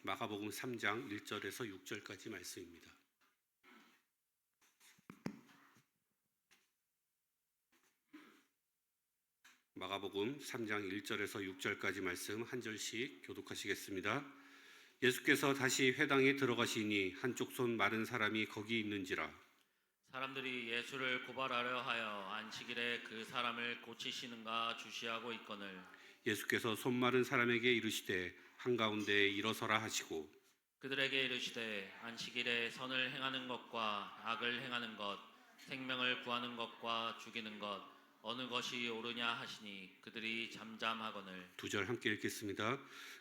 마가복음 3장 1절에서 6절까지 말씀입니다. 마가복음 3장 1절에서 6절까지 말씀 한 절씩 교독하시겠습니다. 예수께서 다시 회당에 들어가시니 한쪽 손 마른 사람이 거기 있는지라. 사람들이 예수를 고발하려 하여 안식일에 그 사람을 고치시는가 주시하고 있거늘 예수께서 손 마른 사람에게 이르시되 한가운데에 일어서라 하시고 그들에게 이르시되 안식일에 선을 행하는 것과 악을 행하는 것, 생명을 구하는 것과 죽이는 것 어느 것이 옳으냐 하시니 그들이 잠잠하거늘. 2절 함께 읽겠습니다.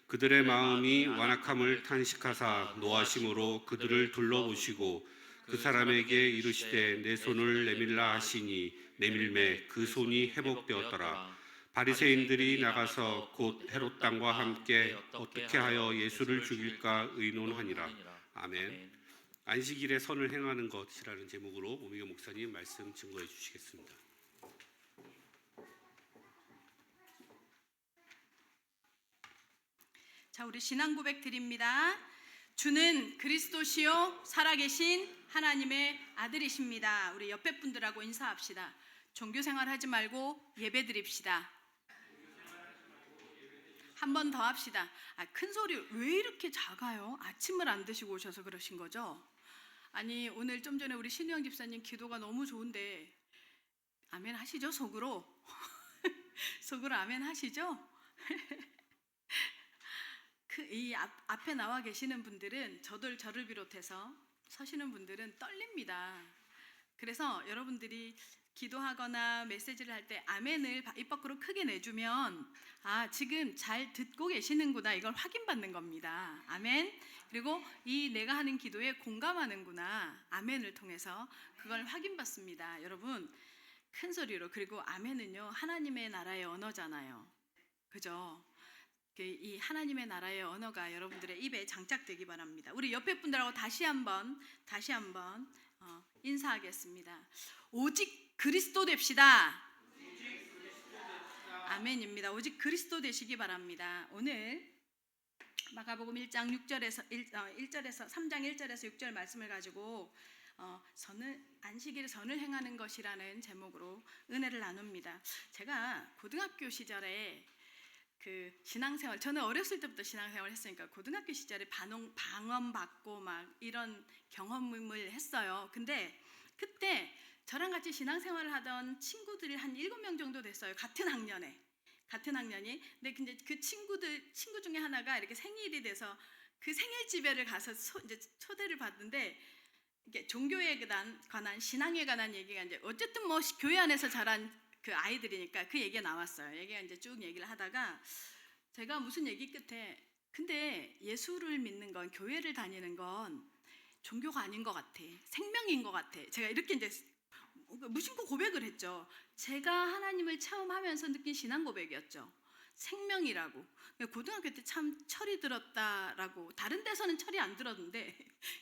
그들의 마음이 완악함을 탄식하사 노하심으로 그들을 둘러보시고 그 사람에게 이르시되 내 손을 내밀라 하시니 내밀매 그 손이 회복되었더라. 바리새인들이 나가서 곧 헤롯 당과 함께 어떻게 하여 예수를 죽일까 의논하니라. 아멘. 안식일에 선을 행하는 것이라는 제목으로 오미교 목사님 말씀 증거해 주시겠습니다. 자, 우리 신앙 고백 드립니다. 주는 그리스도시요 살아계신 하나님의 아들이십니다. 우리 옆에 분들하고 인사합시다. 종교 생활하지 말고 예배 드립시다. 한 번 더 합시다. 큰 소리 왜 이렇게 작아요? 아침을 안 드시고 오셔서 그러신 거죠? 아니, 오늘 좀 전에 우리 신우영 집사님 기도가 너무 좋은데 아멘 하시죠? 속으로? 속으로 아멘 하시죠? 이 앞에 나와 계시는 분들은 저를 비롯해서 서시는 분들은 떨립니다. 그래서 여러분들이 기도하거나 메시지를 할 때 아멘을 입 밖으로 크게 내주면 지금 잘 듣고 계시는구나 이걸 확인받는 겁니다. 아멘. 그리고 이 내가 하는 기도에 공감하는구나 아멘을 통해서 그걸 확인받습니다. 여러분 큰 소리로. 그리고 아멘은요 하나님의 나라의 언어잖아요. 그죠? 이 하나님의 나라의 언어가 여러분들의 입에 장착되기 바랍니다. 우리 옆에 분들하고 다시 한번 인사하겠습니다. 오직 그리스도 됩시다. 아멘입니다. 오직 그리스도 되시기 바랍니다. 오늘 마가복음 1장 6절에서 3장 1절에서 6절 말씀을 가지고 안식일에 선을 행하는 것이라는 제목으로 은혜를 나눕니다. 제가 고등학교 시절에 그 신앙생활, 저는 어렸을 때부터 신앙생활을 했으니까 고등학교 시절에 방언 받고 막 이런 경험을 했어요. 근데 그때 저랑 같이 신앙생활을 하던 친구들이 한 7명 정도 됐어요. 같은 학년이. 근데 그 친구 중에 하나가 이렇게 생일이 돼서 그 생일 집회를 가서 이제 초대를 받는데 이게 종교에 관한 신앙에 관한 얘기가 이제 어쨌든 뭐 교회 안에서 자란 그 아이들이니까 그 얘기가 나왔어요. 얘기가 이제 쭉 얘기를 하다가 제가 무슨 얘기 끝에 근데 예수를 믿는 건 교회를 다니는 건 종교가 아닌 것 같아. 생명인 것 같아. 제가 이렇게 이제 무심코 고백을 했죠. 제가 하나님을 체험하면서 느낀 신앙 고백이었죠. 생명이라고. 고등학교 때 참 철이 들었다라고. 다른 데서는 철이 안 들었는데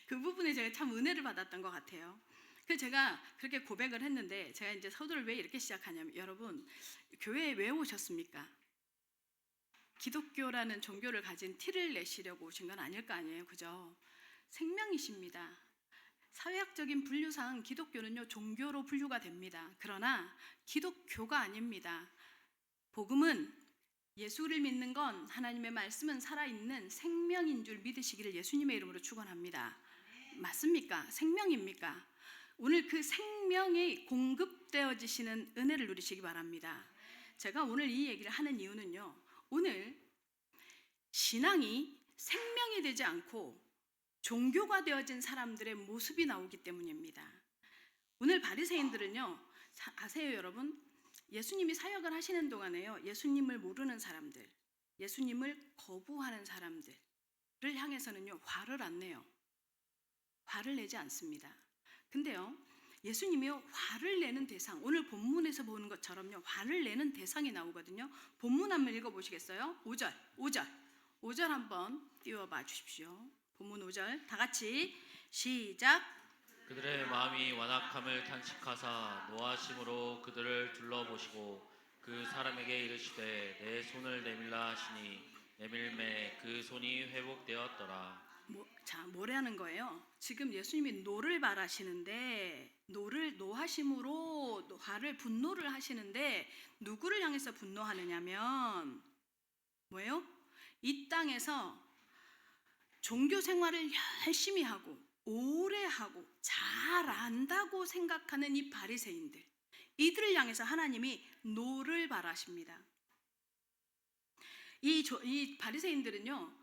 그 부분에 제가 참 은혜를 받았던 것 같아요. 그래서 제가 그렇게 고백을 했는데 제가 이제 서두를 왜 이렇게 시작하냐면 여러분 교회에 왜 오셨습니까? 기독교라는 종교를 가진 티를 내시려고 오신 건 아닐 거 아니에요. 그죠? 생명이십니다. 사회학적인 분류상 기독교는요 종교로 분류가 됩니다. 그러나 기독교가 아닙니다. 복음은 예수를 믿는 건 하나님의 말씀은 살아있는 생명인 줄 믿으시기를 예수님의 이름으로 축원합니다. 맞습니까? 생명입니까? 오늘 그 생명이 공급되어지시는 은혜를 누리시기 바랍니다. 제가 오늘 이 얘기를 하는 이유는요, 오늘 신앙이 생명이 되지 않고 종교가 되어진 사람들의 모습이 나오기 때문입니다. 오늘 바리새인들은요, 아세요 여러분? 예수님이 사역을 하시는 동안에요, 예수님을 모르는 사람들, 예수님을 거부하는 사람들을 향해서는요 화를 안 내요. 화를 내지 않습니다. 근데요 예수님이요 화를 내는 대상, 오늘 본문에서 보는 것처럼요 화를 내는 대상이 나오거든요. 본문 한번 읽어보시겠어요? 5절 한번 띄워봐 주십시오. 본문 5절 다 같이 시작. 그들의 마음이 완악함을 탄식하사 노하심으로 그들을 둘러보시고 그 사람에게 이르시되 내 손을 내밀라 하시니 내밀매 그 손이 회복되었더라. 뭐라는 거예요? 지금 예수님이 노를 바라시는데 노하심으로 분노를 하시는데 누구를 향해서 분노하느냐면 뭐예요? 이 땅에서 종교 생활을 열심히 하고 오래 하고 잘 안다고 생각하는 이 바리새인들, 이들을 향해서 하나님이 노를 바라십니다. 이 바리새인들은요,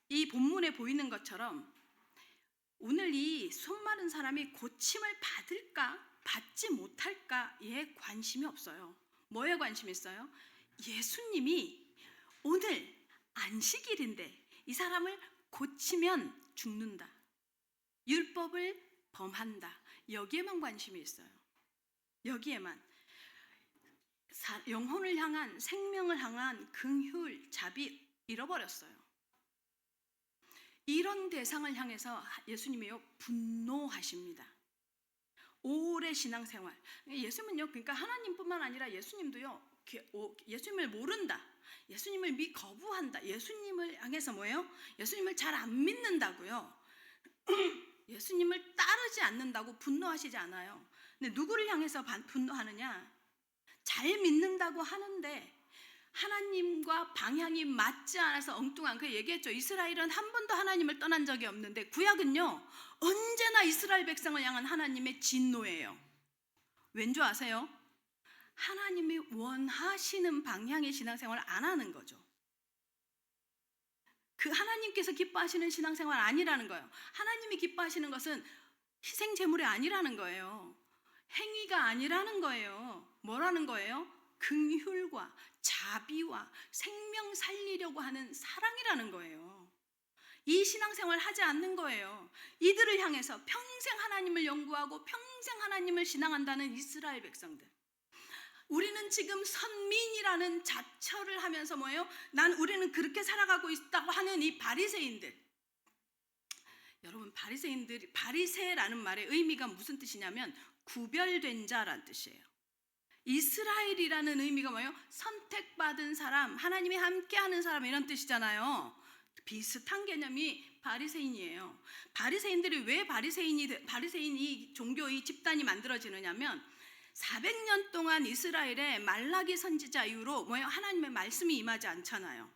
이 본문에 보이는 것처럼 오늘 이 손마른 사람이 고침을 받을까 받지 못할까에 관심이 없어요. 뭐에 관심이 있어요? 예수님이 오늘 안식일인데 이 사람을 고치면 죽는다, 율법을 범한다, 여기에만 관심이 있어요. 여기에만. 영혼을 향한, 생명을 향한 긍휼, 자비 잃어버렸어요. 이런 대상을 향해서 예수님이요 분노하십니다. 오래 신앙생활. 예수님은요, 그러니까 하나님뿐만 아니라 예수님도요, 예수님을 모른다, 예수님을 거부한다, 예수님을 향해서 뭐예요? 예수님을 잘 안 믿는다고요. 예수님을 따르지 않는다고 분노하시지 않아요. 근데 누구를 향해서 분노하느냐? 잘 믿는다고 하는데 하나님과 방향이 맞지 않아서 엉뚱한, 그 얘기했죠. 이스라엘은 한 번도 하나님을 떠난 적이 없는데 구약은요 언제나 이스라엘 백성을 향한 하나님의 진노예요. 왠 줄 아세요? 하나님이 원하시는 방향의 신앙생활을 안 하는 거죠. 그 하나님께서 기뻐하시는 신앙생활 아니라는 거예요. 하나님이 기뻐하시는 것은 희생 제물이 아니라는 거예요. 행위가 아니라는 거예요. 뭐라는 거예요? 긍휼과 자비와 생명 살리려고 하는 사랑이라는 거예요. 이 신앙생활 하지 않는 거예요. 이들을 향해서 평생 하나님을 연구하고 평생 하나님을 신앙한다는 이스라엘 백성들, 우리는 지금 선민이라는 자처를 하면서 뭐예요? 우리는 그렇게 살아가고 있다고 하는 이 바리새인들. 여러분, 바리새라는 말의 의미가 무슨 뜻이냐면 구별된 자라는 뜻이에요. 이스라엘이라는 의미가 뭐예요? 선택받은 사람, 하나님이 함께하는 사람, 이런 뜻이잖아요. 비슷한 개념이 바리새인이에요. 바리새인들이 왜 바리새인이 종교 이 집단이 만들어지느냐면 400년 동안 이스라엘에 말라기 선지자 이후로 뭐예요? 하나님의 말씀이 임하지 않잖아요.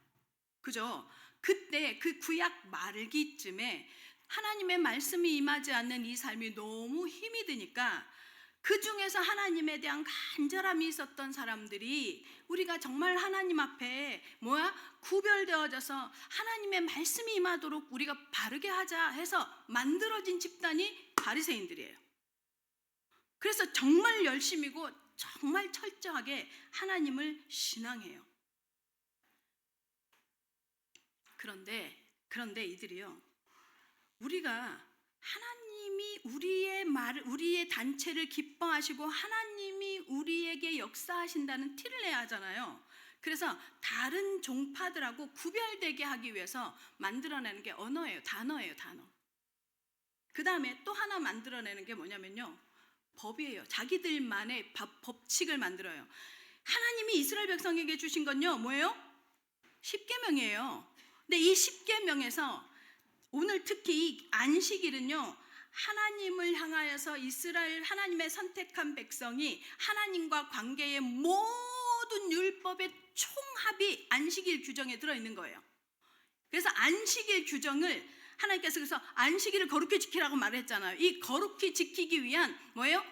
그죠? 그때 그 구약 말기쯤에 하나님의 말씀이 임하지 않는 이 삶이 너무 힘이 드니까 그 중에서 하나님에 대한 간절함이 있었던 사람들이 우리가 정말 하나님 앞에 구별되어져서 하나님의 말씀이 임하도록 우리가 바르게 하자 해서 만들어진 집단이 바리새인들이에요. 그래서 정말 열심이고 정말 철저하게 하나님을 신앙해요. 그런데 이들이요, 우리가 하나님이 우리의 단체를 기뻐하시고 하나님이 우리에게 역사하신다는 티를 내야 하잖아요. 그래서 다른 종파들하고 구별되게 하기 위해서 만들어내는 게 언어예요. 단어예요. 단어. 그 다음에 또 하나 만들어내는 게 뭐냐면요, 법이에요. 자기들만의 법칙을 만들어요. 하나님이 이스라엘 백성에게 주신 건요 뭐예요? 10계명이에요. 근데 이 10계명에서 오늘 특히 이 안식일은요, 하나님을 향하여서 이스라엘 하나님의 선택한 백성이 하나님과 관계의 모든 율법의 총합이 안식일 규정에 들어있는 거예요. 그래서 안식일 규정을 하나님께서 그래서 안식일을 거룩히 지키라고 말했잖아요. 이 거룩히 지키기 위한 뭐예요?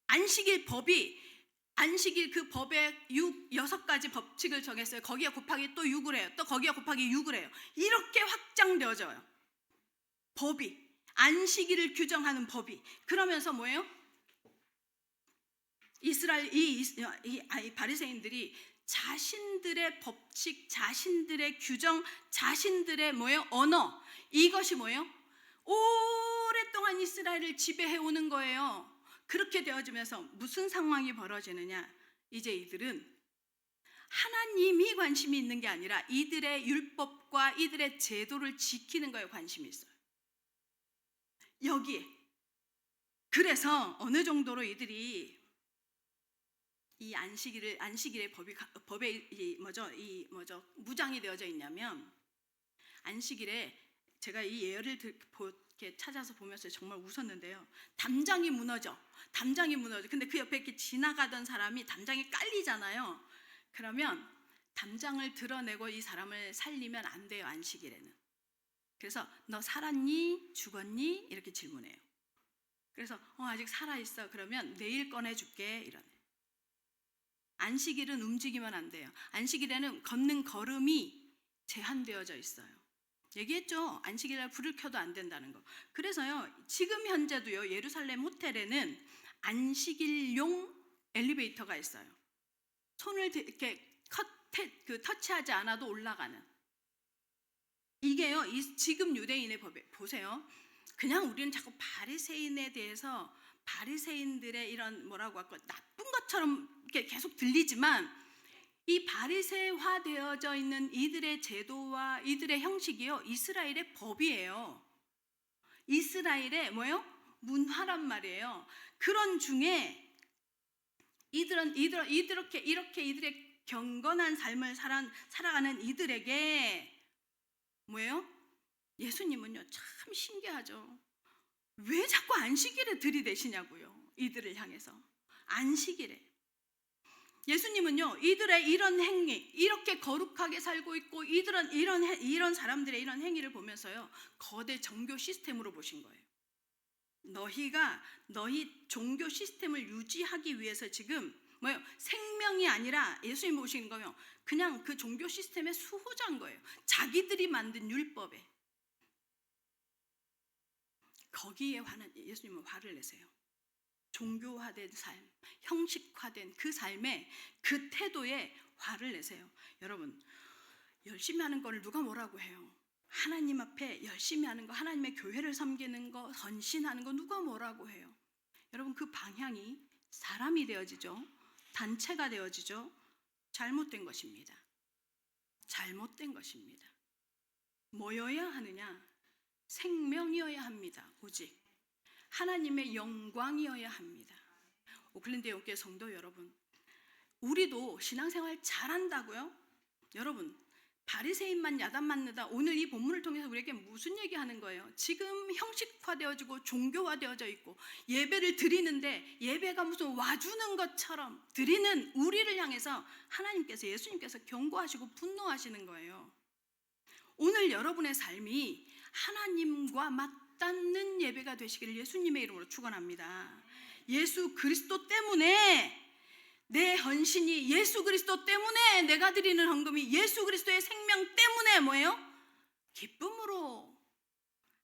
안식일 법이, 안식일 그 법에 6가지 법칙을 정했어요. 거기에 곱하기 또 6을 해요. 또 거기에 곱하기 6을 해요. 이렇게 확장되어져요. 법이, 안식일을 규정하는 법이. 그러면서 뭐예요? 이스라엘 이 바리새인들이 자신들의 법칙, 자신들의 규정, 자신들의 뭐예요? 언어, 이것이 뭐예요? 오랫동안 이스라엘을 지배해 오는 거예요. 그렇게 되어지면서 무슨 상황이 벌어지느냐? 이제 이들은 하나님이 관심이 있는 게 아니라 이들의 율법과 이들의 제도를 지키는 거에 관심이 있어요. 여기에. 그래서 어느 정도로 이들이 이 안식일의 법에 무장이 되어져 있냐면, 안식일에 제가 이 예언을 이렇게 찾아서 보면서 정말 웃었는데요. 담장이 무너져. 근데 그 옆에 이렇게 지나가던 사람이 담장이 깔리잖아요. 그러면 담장을 드러내고 이 사람을 살리면 안 돼요, 안식일에는. 그래서 너 살았니? 죽었니? 이렇게 질문해요. 그래서 아직 살아있어. 그러면 내일 꺼내줄게. 이러네. 안식일은 움직이면 안 돼요. 안식일에는 걷는 걸음이 제한되어져 있어요. 얘기했죠. 안식일날 불을 켜도 안 된다는 거. 그래서요, 지금 현재도요, 예루살렘 호텔에는 안식일용 엘리베이터가 있어요. 손을 이렇게 터치하지 않아도 올라가는. 이게요, 지금 유대인의 법에 보세요. 그냥 우리는 자꾸 바리새인에 대해서 바리새인들의 이런 뭐라고 할까, 나쁜 것처럼 이렇게 계속 들리지만, 이 바리새화 되어져 있는 이들의 제도와 이들의 형식이요, 이스라엘의 법이에요. 이스라엘의 문화란 말이에요. 그런 중에 이들의 경건한 삶을 살아가는 이들에게 예수님은요, 참 신기하죠. 왜 자꾸 안식일에 들이대시냐고요. 이들을 향해서. 안식일에. 예수님은요, 이들의 이런 행위, 이렇게 거룩하게 살고 있고 이런 사람들의 이런 행위를 보면서요, 거대 종교 시스템으로 보신 거예요. 너희 종교 시스템을 유지하기 위해서 지금 생명이 아니라 예수님 보시는 거요, 그냥 그 종교 시스템의 수호자인 거예요. 자기들이 만든 율법에. 거기에 예수님은 화를 내세요. 종교화된 삶, 형식화된 그 삶에, 그 태도에 화를 내세요. 여러분, 열심히 하는 걸 누가 뭐라고 해요? 하나님 앞에 열심히 하는 거, 하나님의 교회를 섬기는 거, 헌신하는 거 누가 뭐라고 해요? 여러분, 그 방향이 사람이 되어지죠. 단체가 되어지죠. 잘못된 것입니다. 잘못된 것입니다. 뭐여야 하느냐? 생명이어야 합니다. 오직 하나님의 영광이어야 합니다. 오클랜드 영교회 성도 여러분, 우리도 신앙생활 잘한다고요? 여러분, 바리새인만 야단 맞는다. 오늘 이 본문을 통해서 우리에게 무슨 얘기하는 거예요? 지금 형식화되어지고 종교화되어져 있고 예배를 드리는데 예배가 무슨 와주는 것처럼 드리는 우리를 향해서 하나님께서, 예수님께서 경고하시고 분노하시는 거예요. 오늘 여러분의 삶이 하나님과 맞닿는 예배가 되시기를 예수님의 이름으로 축원합니다. 예수 그리스도 때문에 내 헌신이, 예수 그리스도 때문에 내가 드리는 헌금이, 예수 그리스도의 생명 때문에 기쁨으로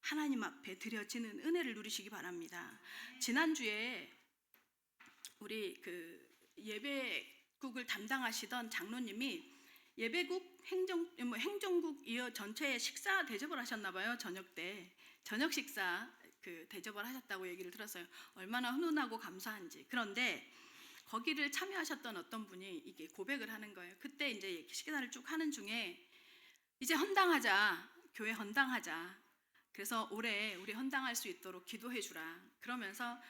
하나님 앞에 드려지는 은혜를 누리시기 바랍니다. 지난주에 우리 예배국을 담당하시던 장로님이 예배국 행정국 이어 전체에 식사 대접을 하셨나 봐요. 저녁 때 저녁 식사 대접을 하셨다고 얘기를 들었어요. 얼마나 훈훈하고 감사한지. 그런데 거기를 참여하셨던 어떤 분이 이게 고백을 하는 거예요. 그때 이제 식사를 쭉 하는 중에 이제 헌당하자, 교회 헌당하자. 그래서 올해 우리 헌당할 수 있도록 기도해 주라. 그러면서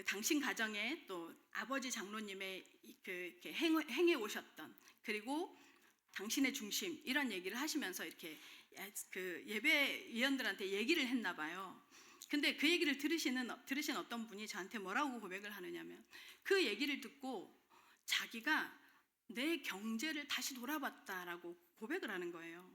당신 가정에 또 아버지 장로님의 이렇게 행해 오셨던, 그리고 당신의 중심, 이런 얘기를 하시면서 이렇게 예배위원들한테 얘기를 했나 봐요. 근데 그 얘기를 들으신 어떤 분이 저한테 뭐라고 고백을 하느냐면, 그 얘기를 듣고 자기가 내 경제를 다시 돌아봤다라고 고백을 하는 거예요.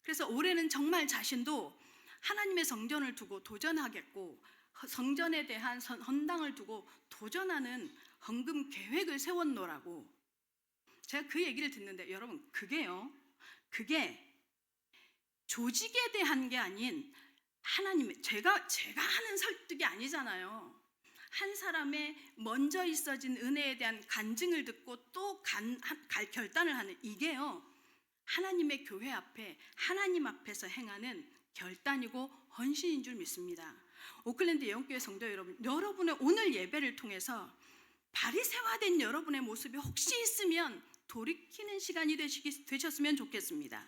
그래서 올해는 정말 자신도 하나님의 성전을 두고 도전하겠고, 성전에 대한 헌당을 두고 도전하는 헌금 계획을 세웠노라고. 제가 그 얘기를 듣는데, 여러분, 그게 조직에 대한 게 아닌 하나님의, 제가 하는 설득이 아니잖아요. 한 사람의 먼저 있어진 은혜에 대한 간증을 듣고 또 결단을 하는, 이게요, 하나님의 교회 앞에, 하나님 앞에서 행하는 결단이고 헌신인 줄 믿습니다. 오클랜드 영교회 성도 여러분, 여러분의 오늘 예배를 통해서 바리새화된 여러분의 모습이 혹시 있으면 돌이키는 시간이 되셨으면 좋겠습니다.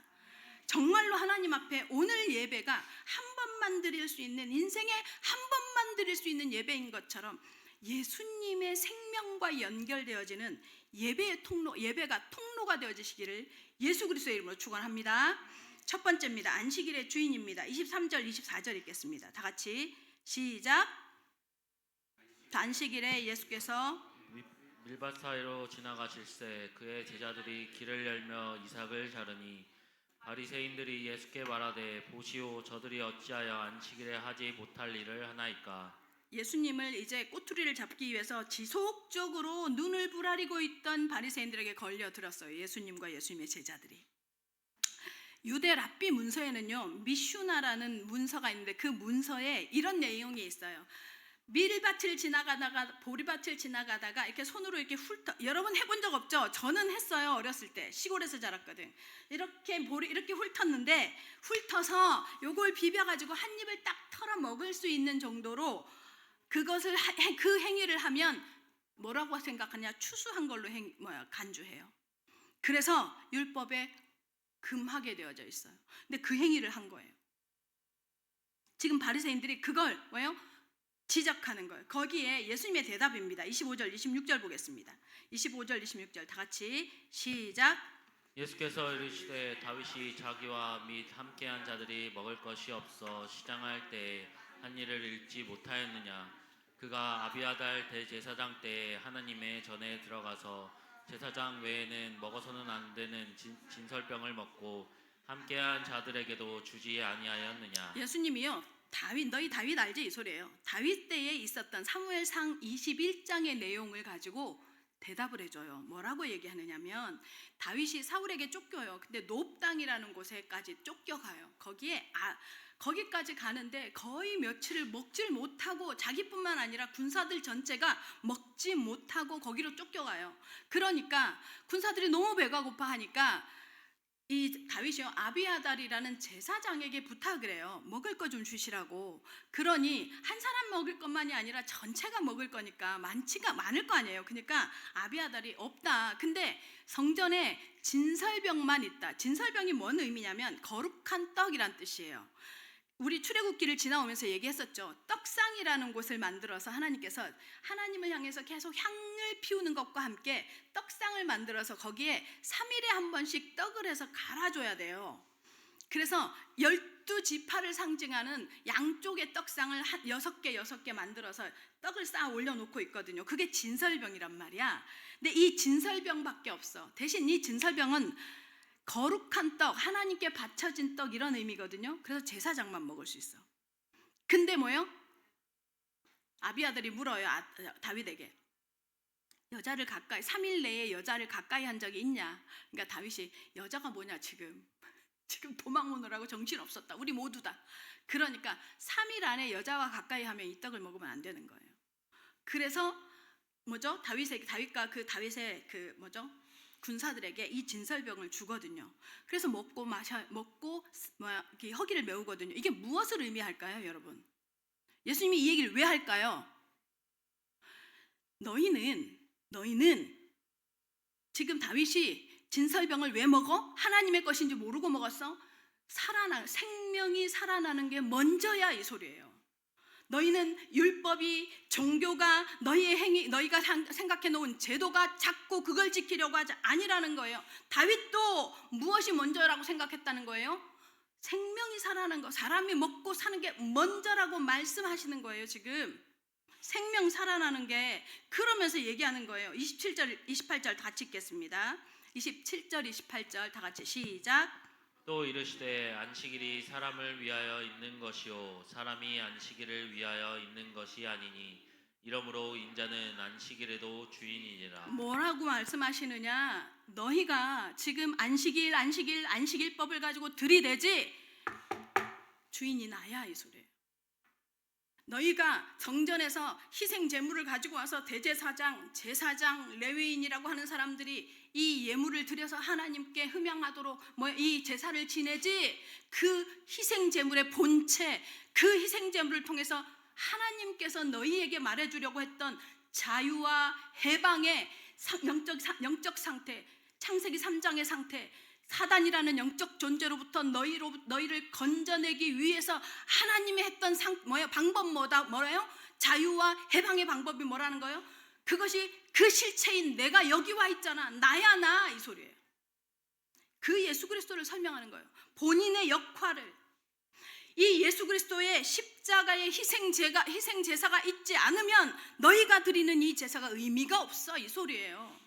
정말로 하나님 앞에 오늘 예배가 한 번만 드릴 수 있는, 인생에 한 번만 드릴 수 있는 예배인 것처럼 예수님의 생명과 연결되어지는 예배가 통로가 되어지시기를 예수 그리스도의 이름으로 축원합니다. 첫 번째입니다. 안식일의 주인입니다. 23절 24절 읽겠습니다. 다 같이 시작. 안식일에 예수께서 밀밭 사이로 지나가실새 그의 제자들이 길을 열며 이삭을 자르니 바리새인들이 예수께 말하되 보시오 저들이 어찌하여 안식일에 하지 못할 일을 하나이까. 예수님을 이제 꼬투리를 잡기 위해서 지속적으로 눈을 부라리고 있던 바리새인들에게 걸려들었어요. 예수님과 예수님의 제자들이. 유대 랍비 문서에는요, 미슈나라는 문서가 있는데 그 문서에 이런 내용이 있어요. 밀밭을 지나가다가 보리밭을 지나가다가 이렇게 손으로 이렇게 여러분 해본 적 없죠? 저는 했어요. 어렸을 때 시골에서 자랐거든. 이렇게 이렇게 훑었는데 훑어서 요걸 비벼가지고 한 입을 딱 털어 먹을 수 있는 정도로 그것을 그 행위를 하면 뭐라고 생각하냐? 추수한 걸로 간주해요. 그래서 율법에 금하게 되어져 있어요. 근데 그 행위를 한 거예요. 지금 바리새인들이 그걸 뭐예요? 지적하는 거예요. 거기에 예수님의 대답입니다. 25절, 26절 보겠습니다. 25절, 26절 다 같이 시작. 예수께서 이르시되 다윗이 자기와 및 함께한 자들이 먹을 것이 없어 시장할 때에 한 일을 잃지 못하였느냐. 그가 아비아달 대제사장 때에 하나님의 전에 들어가서 제사장 외에는 먹어서는 안 되는 진설병을 먹고 함께한 자들에게도 주지 아니하였느냐. 예수님이요, 너희 다윗 알지? 이 소리예요. 다윗 때에 있었던 사무엘상 21장의 내용을 가지고 대답을 해줘요. 뭐라고 얘기하느냐면 다윗이 사울에게 쫓겨요. 근데 높 땅이라는 곳에까지 쫓겨가요. 거기까지 가는데 거의 며칠을 먹질 못하고 자기뿐만 아니라 군사들 전체가 먹지 못하고 거기로 쫓겨가요. 그러니까 군사들이 너무 배가 고파하니까 이 다윗이요, 아비아달이라는 제사장에게 부탁을 해요. 먹을 거 좀 주시라고. 그러니 한 사람 먹을 것만이 아니라 전체가 먹을 거니까 많을 거 아니에요. 그러니까 아비아달이 없다. 근데 성전에 진설병만 있다. 진설병이 뭔 의미냐면 거룩한 떡이란 뜻이에요. 우리 출애굽기를 지나오면서 얘기했었죠. 떡상이라는 곳을 만들어서 하나님께서 하나님을 향해서 계속 향을 피우는 것과 함께 떡상을 만들어서 거기에 3일에 한 번씩 떡을 해서 갈아줘야 돼요. 그래서 12지파를 상징하는 양쪽의 떡상을 6개 만들어서 떡을 쌓아 올려놓고 있거든요. 그게 진설병이란 말이야. 근데 이 진설병밖에 없어. 대신 이 진설병은 거룩한 떡, 하나님께 바쳐진 떡 이런 의미거든요. 그래서 제사장만 먹을 수 있어. 근데 뭐예요? 아비아들이 물어요. 다윗에게. 3일 내에 여자를 가까이 한 적이 있냐? 그러니까 다윗이 여자가 뭐냐 지금 도망 오느라고 정신 없었다. 우리 모두 다. 그러니까 3일 안에 여자와 가까이 하면 이 떡을 먹으면 안 되는 거예요. 그래서 다윗과 다윗의 군사들에게 이 진설병을 주거든요. 그래서 먹고 허기를 메우거든요. 이게 무엇을 의미할까요, 여러분? 예수님이 이 얘기를 왜 할까요? 너희는 지금 다윗이 진설병을 왜 먹어? 하나님의 것인지 모르고 먹었어? 생명이 살아나는 게 먼저야 이 소리예요. 너희는 율법이, 종교가, 너희가 생각해 놓은 제도가 자꾸 그걸 지키려고 하지 아니라는 거예요. 다윗도 무엇이 먼저라고 생각했다는 거예요? 생명이 살아나는 거, 사람이 먹고 사는 게 먼저라고 말씀하시는 거예요. 지금 생명 살아나는 게, 그러면서 얘기하는 거예요. 27절, 28절 같이 읽겠습니다. 27절, 28절 다 같이 시작. 또 이르시되 안식일이 사람을 위하여 있는 것이요 사람이 안식일을 위하여 있는 것이 아니니 이러므로 인자는 안식일에도 주인이니라. 뭐라고 말씀하시느냐? 너희가 지금 안식일법을 가지고 들이대지 주인이 나야 이 소리예요. 너희가 정전에서 희생 제물을 가지고 와서 대제사장, 제사장, 레위인이라고 하는 사람들이 이 예물을 드려서 하나님께 흠양하도록 이 제사를 지내지, 그 희생 제물의 본체, 그 희생 제물을 통해서 하나님께서 너희에게 말해주려고 했던 자유와 해방의 영적 상태, 창세기 3장의 상태, 사단이라는 영적 존재로부터 너희를 건져내기 위해서 하나님이 했던 방법 뭐예요? 자유와 해방의 방법이 뭐라는 거예요? 그것이 그 실체인 내가 여기 와 있잖아. 나야 나, 이 소리예요. 그 예수 그리스도를 설명하는 거예요. 본인의 역할을. 이 예수 그리스도의 십자가의 희생 제사가 있지 않으면 너희가 드리는 이 제사가 의미가 없어, 이 소리예요.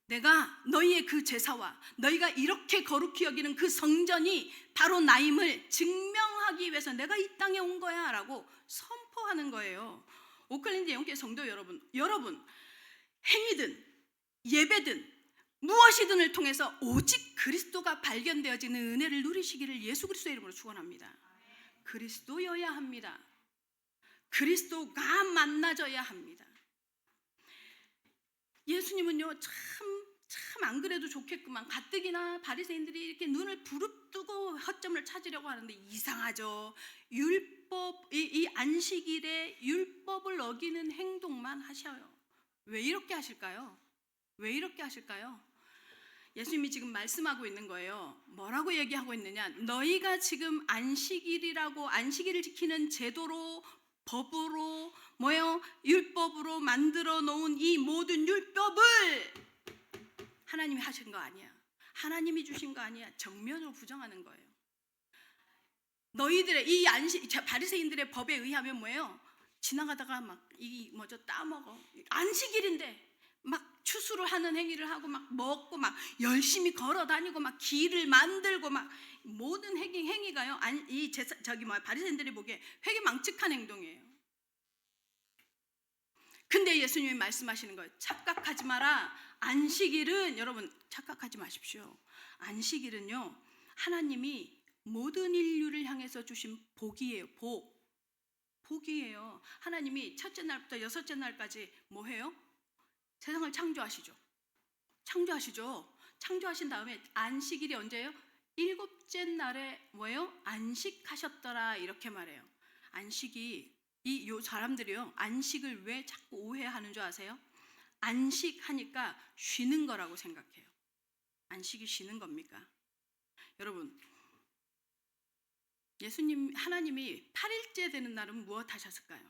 내가 너희의 그 제사와 너희가 이렇게 거룩히 여기는 그 성전이 바로 나임을 증명하기 위해서 내가 이 땅에 온 거야 라고 선포하는 거예요. 오클랜드 영계 성도 여러분, 행위든 예배든 무엇이든을 통해서 오직 그리스도가 발견되어지는 은혜를 누리시기를 예수 그리스도의 이름으로 축원합니다. 그리스도여야 합니다. 그리스도가 만나져야 합니다. 예수님은요, 참 안 그래도 좋겠구만. 가뜩이나 바리새인들이 이렇게 눈을 부릅뜨고 허점을 찾으려고 하는데 이상하죠. 율법, 이 안식일에 율법을 어기는 행동만 하셔요. 왜 이렇게 하실까요? 왜 이렇게 하실까요? 예수님이 지금 말씀하고 있는 거예요. 뭐라고 얘기하고 있느냐? 너희가 지금 안식일을 지키는 제도로, 법으로, 율법으로 만들어 놓은 이 모든 율법을 하나님이 하신 거 아니야. 하나님이 주신 거 아니야. 정면으로 부정하는 거예요. 너희들의 이 바리새인들의 법에 의하면 뭐예요? 지나가다가 막 따먹어. 안식일인데 막 추수를 하는 행위를 하고 막 먹고 막 열심히 걸어 다니고 막 길을 만들고 막 모든 행위가요. 바리새인들이 보기에 회개망측한 행동이에요. 근데 예수님이 말씀하시는 거예요. 착각하지 마라. 안식일은, 여러분 착각하지 마십시오. 안식일은요, 하나님이 모든 인류를 향해서 주신 복이에요. 복이에요. 하나님이 첫째 날부터 여섯째 날까지 뭐 해요? 세상을 창조하시죠. 창조하신 다음에 안식일이 언제예요? 일곱째 날에 뭐예요? 안식하셨더라, 이렇게 말해요. 요 사람들이요, 안식을 왜 자꾸 오해하는 줄 아세요? 안식하니까 쉬는 거라고 생각해요. 안식이 쉬는 겁니까? 여러분, 하나님이 8일째 되는 날은 무엇 하셨을까요?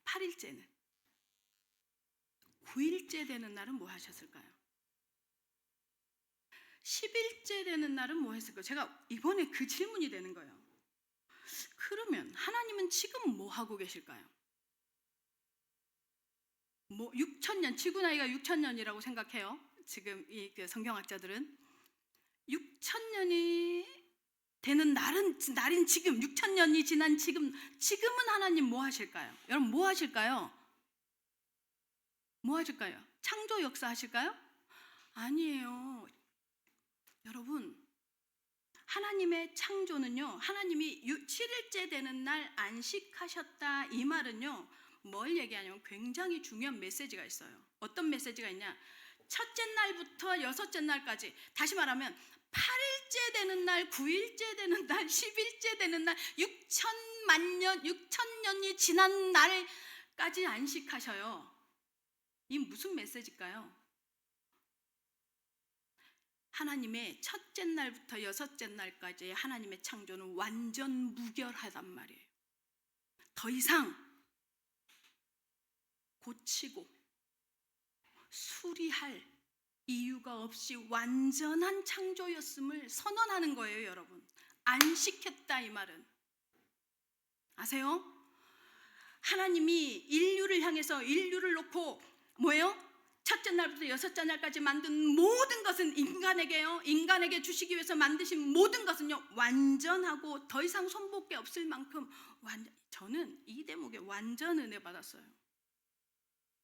8일째는. 9일째 되는 날은 뭐 하셨을까요? 10일째 되는 날은 뭐 했을까요? 제가 이번에 그 질문이 되는 거예요. 그러면 하나님은 지금 뭐 하고 계실까요? 6,000년, 지구 나이가 6,000년이라고 생각해요. 지금 그 성경학자들은 6,000년이 되는 날인 지금, 6,000년이 지난 지금은 하나님 뭐 하실까요? 여러분 뭐 하실까요? 창조 역사 하실까요? 아니에요. 여러분, 하나님의 창조는요, 하나님이 7일째 되는 날 안식하셨다, 이 말은요, 뭘 얘기하냐면 굉장히 중요한 메시지가 있어요. 어떤 메시지가 있냐? 첫째 날부터 여섯째 날까지, 다시 말하면 8일째 되는 날, 9일째 되는 날, 10일째 되는 날, 6,000년이 지난 날까지 안식하셔요. 이 무슨 메시지일까요? 하나님의 첫째 날부터 여섯째 날까지의 하나님의 창조는 완전 무결하단 말이에요. 더 이상 고치고 수리할 이유가 없이 완전한 창조였음을 선언하는 거예요, 여러분. 안식했다, 이 말은. 아세요? 하나님이 인류를 향해서, 인류를 놓고 뭐예요? 첫째 날부터 여섯째 날까지 만든 모든 것은 인간에게 주시기 위해서 만드신 모든 것은요, 완전하고 더 이상 손볼 게 없을 만큼 저는 이 대목에 완전 은혜 받았어요.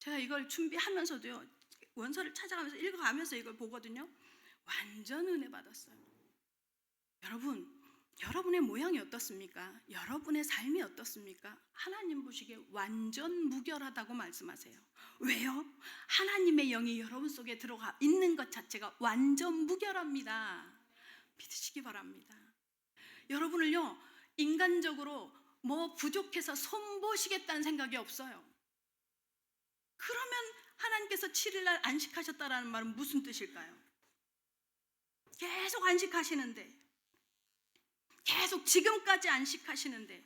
제가 이걸 준비하면서도요, 원서를 찾아가면서 읽어가면서 이걸 보거든요. 완전 은혜 받았어요. 여러분의 모양이 어떻습니까? 여러분의 삶이 어떻습니까? 하나님 보시기에 완전 무결하다고 말씀하세요. 왜요? 하나님의 영이 여러분 속에 들어가 있는 것 자체가 완전 무결합니다. 믿으시기 바랍니다. 여러분을요, 인간적으로 뭐 부족해서 손보시겠다는 생각이 없어요. 그러면 하나님께서 7일날 안식하셨다라는 말은 무슨 뜻일까요? 계속 안식하시는데, 계속 지금까지 안식하시는데,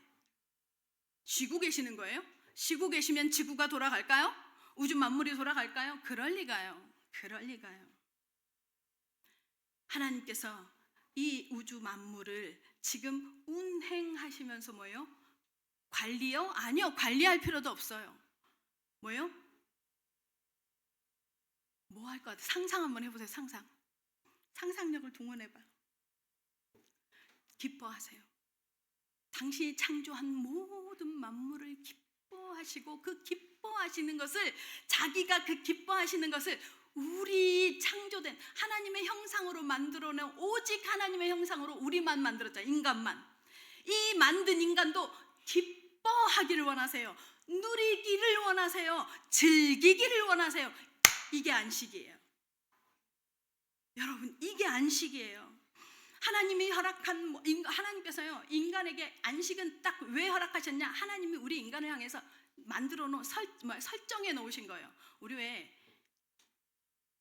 쉬고 계시는 거예요? 쉬고 계시면 지구가 돌아갈까요? 우주 만물이 돌아갈까요? 그럴 리가요. 그럴 리가요. 하나님께서 이 우주 만물을 지금 운행하시면서 뭐예요? 관리요? 아니요. 관리할 필요도 없어요. 뭐예요? 뭐 할 것 같아요? 상상 한번 해보세요. 상상력을 동원해봐요. 기뻐하세요. 당신이 창조한 모든 만물을 기뻐하시고 그 기뻐하시는 것을 자기가 그 기뻐하시는 것을 우리 창조된 하나님의 형상으로 만들어낸 오직 하나님의 형상으로 우리만 만들었잖아요. 인간만. 이 만든 인간도 기뻐하기를 원하세요. 누리기를 원하세요. 즐기기를 원하세요. 이게 안식이에요. 여러분, 이게 안식이에요. 하나님이 허락한 하나님께서요 인간에게 안식은 딱 왜 허락하셨냐? 하나님이 우리 인간을 향해서 만들어 놓은 설정해 놓으신 거예요. 우리 왜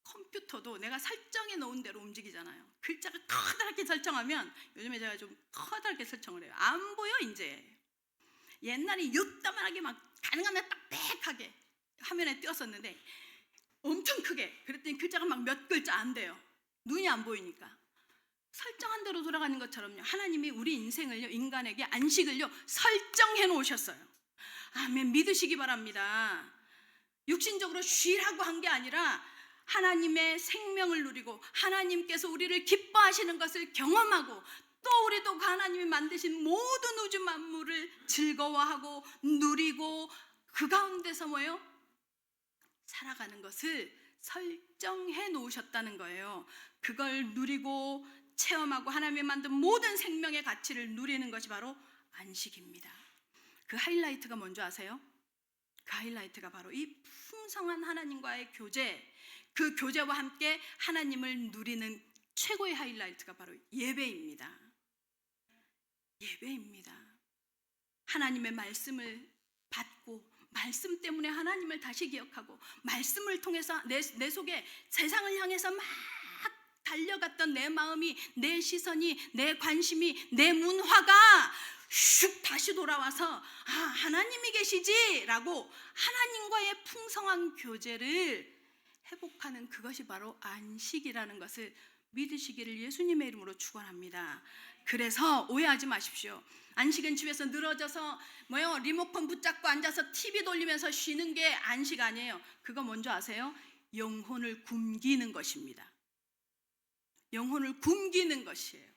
컴퓨터도 내가 설정해 놓은 대로 움직이잖아요. 글자가 커다랗게 설정하면 요즘에 제가 좀 커다랗게 설정을 해요. 안 보여 이제. 옛날에 요따만하게 막 가능하면 빽빽하게 화면에 띄었었는데 엄청 크게 그랬더니 글자가 막 몇 글자 안 돼요. 눈이 안 보이니까. 설정한 대로 돌아가는 것처럼요. 하나님이 우리 인생을요, 인간에게 안식을요 설정해 놓으셨어요. 아멘. 믿으시기 바랍니다. 육신적으로 쉬라고 한 게 아니라 하나님의 생명을 누리고 하나님께서 우리를 기뻐하시는 것을 경험하고 또 우리도 그 하나님이 만드신 모든 우주 만물을 즐거워하고 누리고 그 가운데서 뭐예요? 살아가는 것을 설정해 놓으셨다는 거예요. 그걸 누리고 체험하고 하나님이 만든 모든 생명의 가치를 누리는 것이 바로 안식입니다. 그 하이라이트가 뭔지 아세요? 그 하이라이트가 바로 이 풍성한 하나님과의 교제, 그 교제와 함께 하나님을 누리는 최고의 하이라이트가 바로 예배입니다. 예배입니다. 하나님의 말씀을 받고 말씀 때문에 하나님을 다시 기억하고 말씀을 통해서 내 속에 세상을 향해서 막 달려갔던 내 마음이, 내 시선이, 내 관심이, 내 문화가 슉 다시 돌아와서 아, 하나님이 계시지 라고 하나님과의 풍성한 교제를 회복하는 그것이 바로 안식이라는 것을 믿으시기를 예수님의 이름으로 축원합니다. 그래서 오해하지 마십시오. 안식은 집에서 늘어져서 리모컨 붙잡고 앉아서 TV 돌리면서 쉬는 게 안식 아니에요. 그거 뭔지 아세요? 영혼을 굶기는 것입니다. 영혼을 굶기는 것이에요.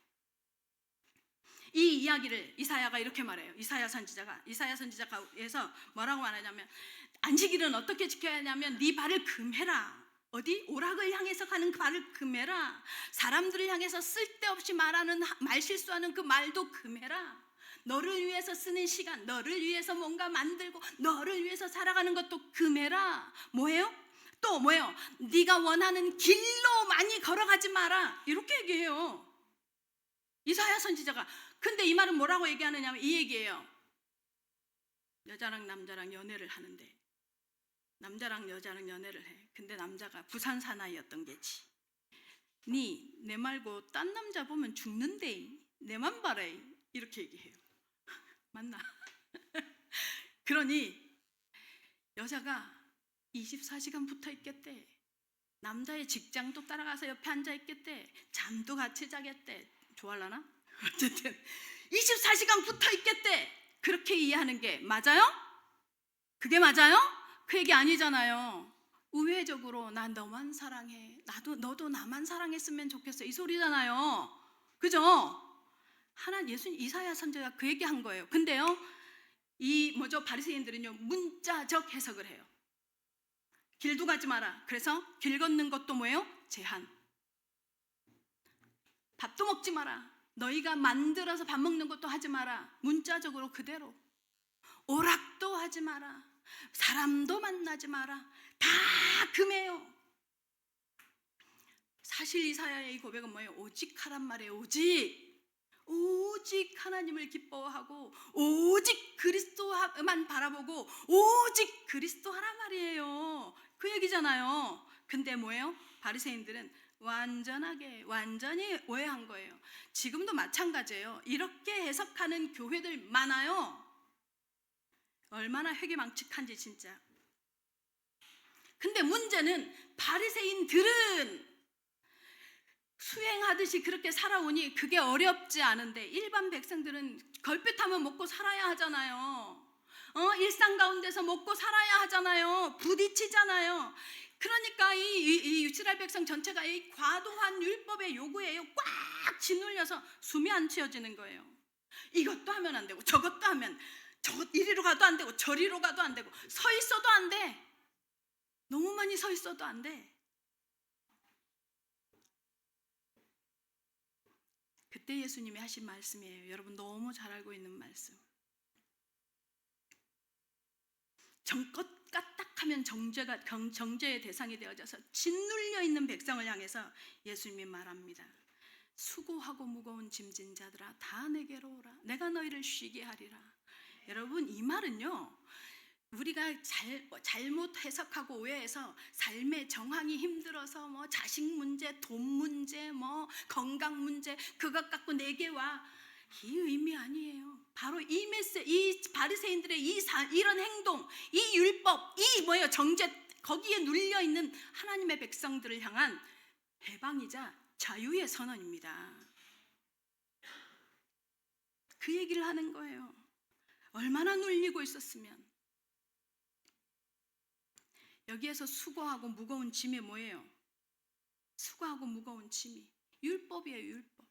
이 이야기를 이사야가 이렇게 말해요. 이사야 선지자가에서 뭐라고 말하냐면 안식일은 어떻게 지켜야 하냐면 네 발을 금해라. 어디? 오락을 향해서 가는 그 발을 금해라. 사람들을 향해서 쓸데없이 말실수하는 그 말도 금해라. 너를 위해서 쓰는 시간, 너를 위해서 뭔가 만들고 너를 위해서 살아가는 것도 금해라. 뭐예요? 또 뭐예요? 네가 원하는 길로 많이 걸어가지 마라. 이렇게 얘기해요. 이사야 선지자가. 근데 이 말은 뭐라고 얘기하느냐면 이 얘기예요. 여자랑 남자랑 연애를 하는데 남자랑 여자랑 연애를 해. 근데 남자가 부산 사나이였던 게지. 내 말고 딴 남자 보면 죽는데 내만 봐라. 이렇게 얘기해요. 맞나? 그러니 여자가 24시간 붙어 있겠대. 남자의 직장도 따라가서 옆에 앉아 있겠대. 잠도 같이 자겠대. 좋아하려나? 어쨌든 24시간 붙어 있겠대. 그렇게 이해하는 게 맞아요? 그게 맞아요? 그 얘기 아니잖아요. 우회적으로 난 너만 사랑해. 너도 나만 사랑했으면 좋겠어. 이 소리잖아요. 그죠? 예수님 이사야 선지자가 그 얘기한 거예요. 근데요, 바리새인들은요 문자적 해석을 해요. 길도 가지 마라. 그래서 길 걷는 것도 뭐예요? 제한. 밥도 먹지 마라. 너희가 만들어서 밥 먹는 것도 하지 마라. 문자적으로 그대로. 오락도 하지 마라. 사람도 만나지 마라. 다 금해요. 사실 이사야의 이 고백은 뭐예요? 오직 하란 말이에요. 오직 하나님을 기뻐하고 오직 그리스도만 바라보고 오직 그리스도 하란 말이에요. 그 얘기잖아요. 근데 뭐예요? 바리새인들은 완전히 오해한 거예요. 지금도 마찬가지예요. 이렇게 해석하는 교회들 많아요. 얼마나 회개망측한지 진짜. 근데 문제는 바리새인들은 수행하듯이 그렇게 살아오니 그게 어렵지 않은데 일반 백성들은 걸핏하면 먹고 살아야 하잖아요. 일상 가운데서 먹고 살아야 하잖아요. 부딪히잖아요. 그러니까 이 이스라엘 백성 전체가 이 과도한 율법의 요구에 꽉 짓눌려서 숨이 안 쉬어지는 거예요. 이것도 하면 안 되고 저것도 하면 이리로 가도 안 되고 저리로 가도 안 되고 서 있어도 안 돼. 너무 많이 서 있어도 안 돼. 그때 예수님이 하신 말씀이에요. 여러분 너무 잘 알고 있는 말씀. 정껏 까딱하면 정죄의 대상이 되어져서 짓눌려 있는 백성을 향해서 예수님이 말합니다. 수고하고 무거운 짐진 자들아 다 내게로 오라. 내가 너희를 쉬게 하리라. 여러분 이 말은요, 우리가 잘못 해석하고 오해해서 삶의 정황이 힘들어서 뭐 자식 문제, 돈 문제, 뭐 건강 문제 그것 갖고 내게 와, 이 의미 아니에요. 바로 이 바리새인들의 이런 행동, 이 율법, 이 정죄, 거기에 눌려 있는 하나님의 백성들을 향한 해방이자 자유의 선언입니다. 그 얘기를 하는 거예요. 얼마나 눌리고 있었으면. 여기에서 수고하고 무거운 짐이 뭐예요? 수고하고 무거운 짐이 율법이에요. 율법.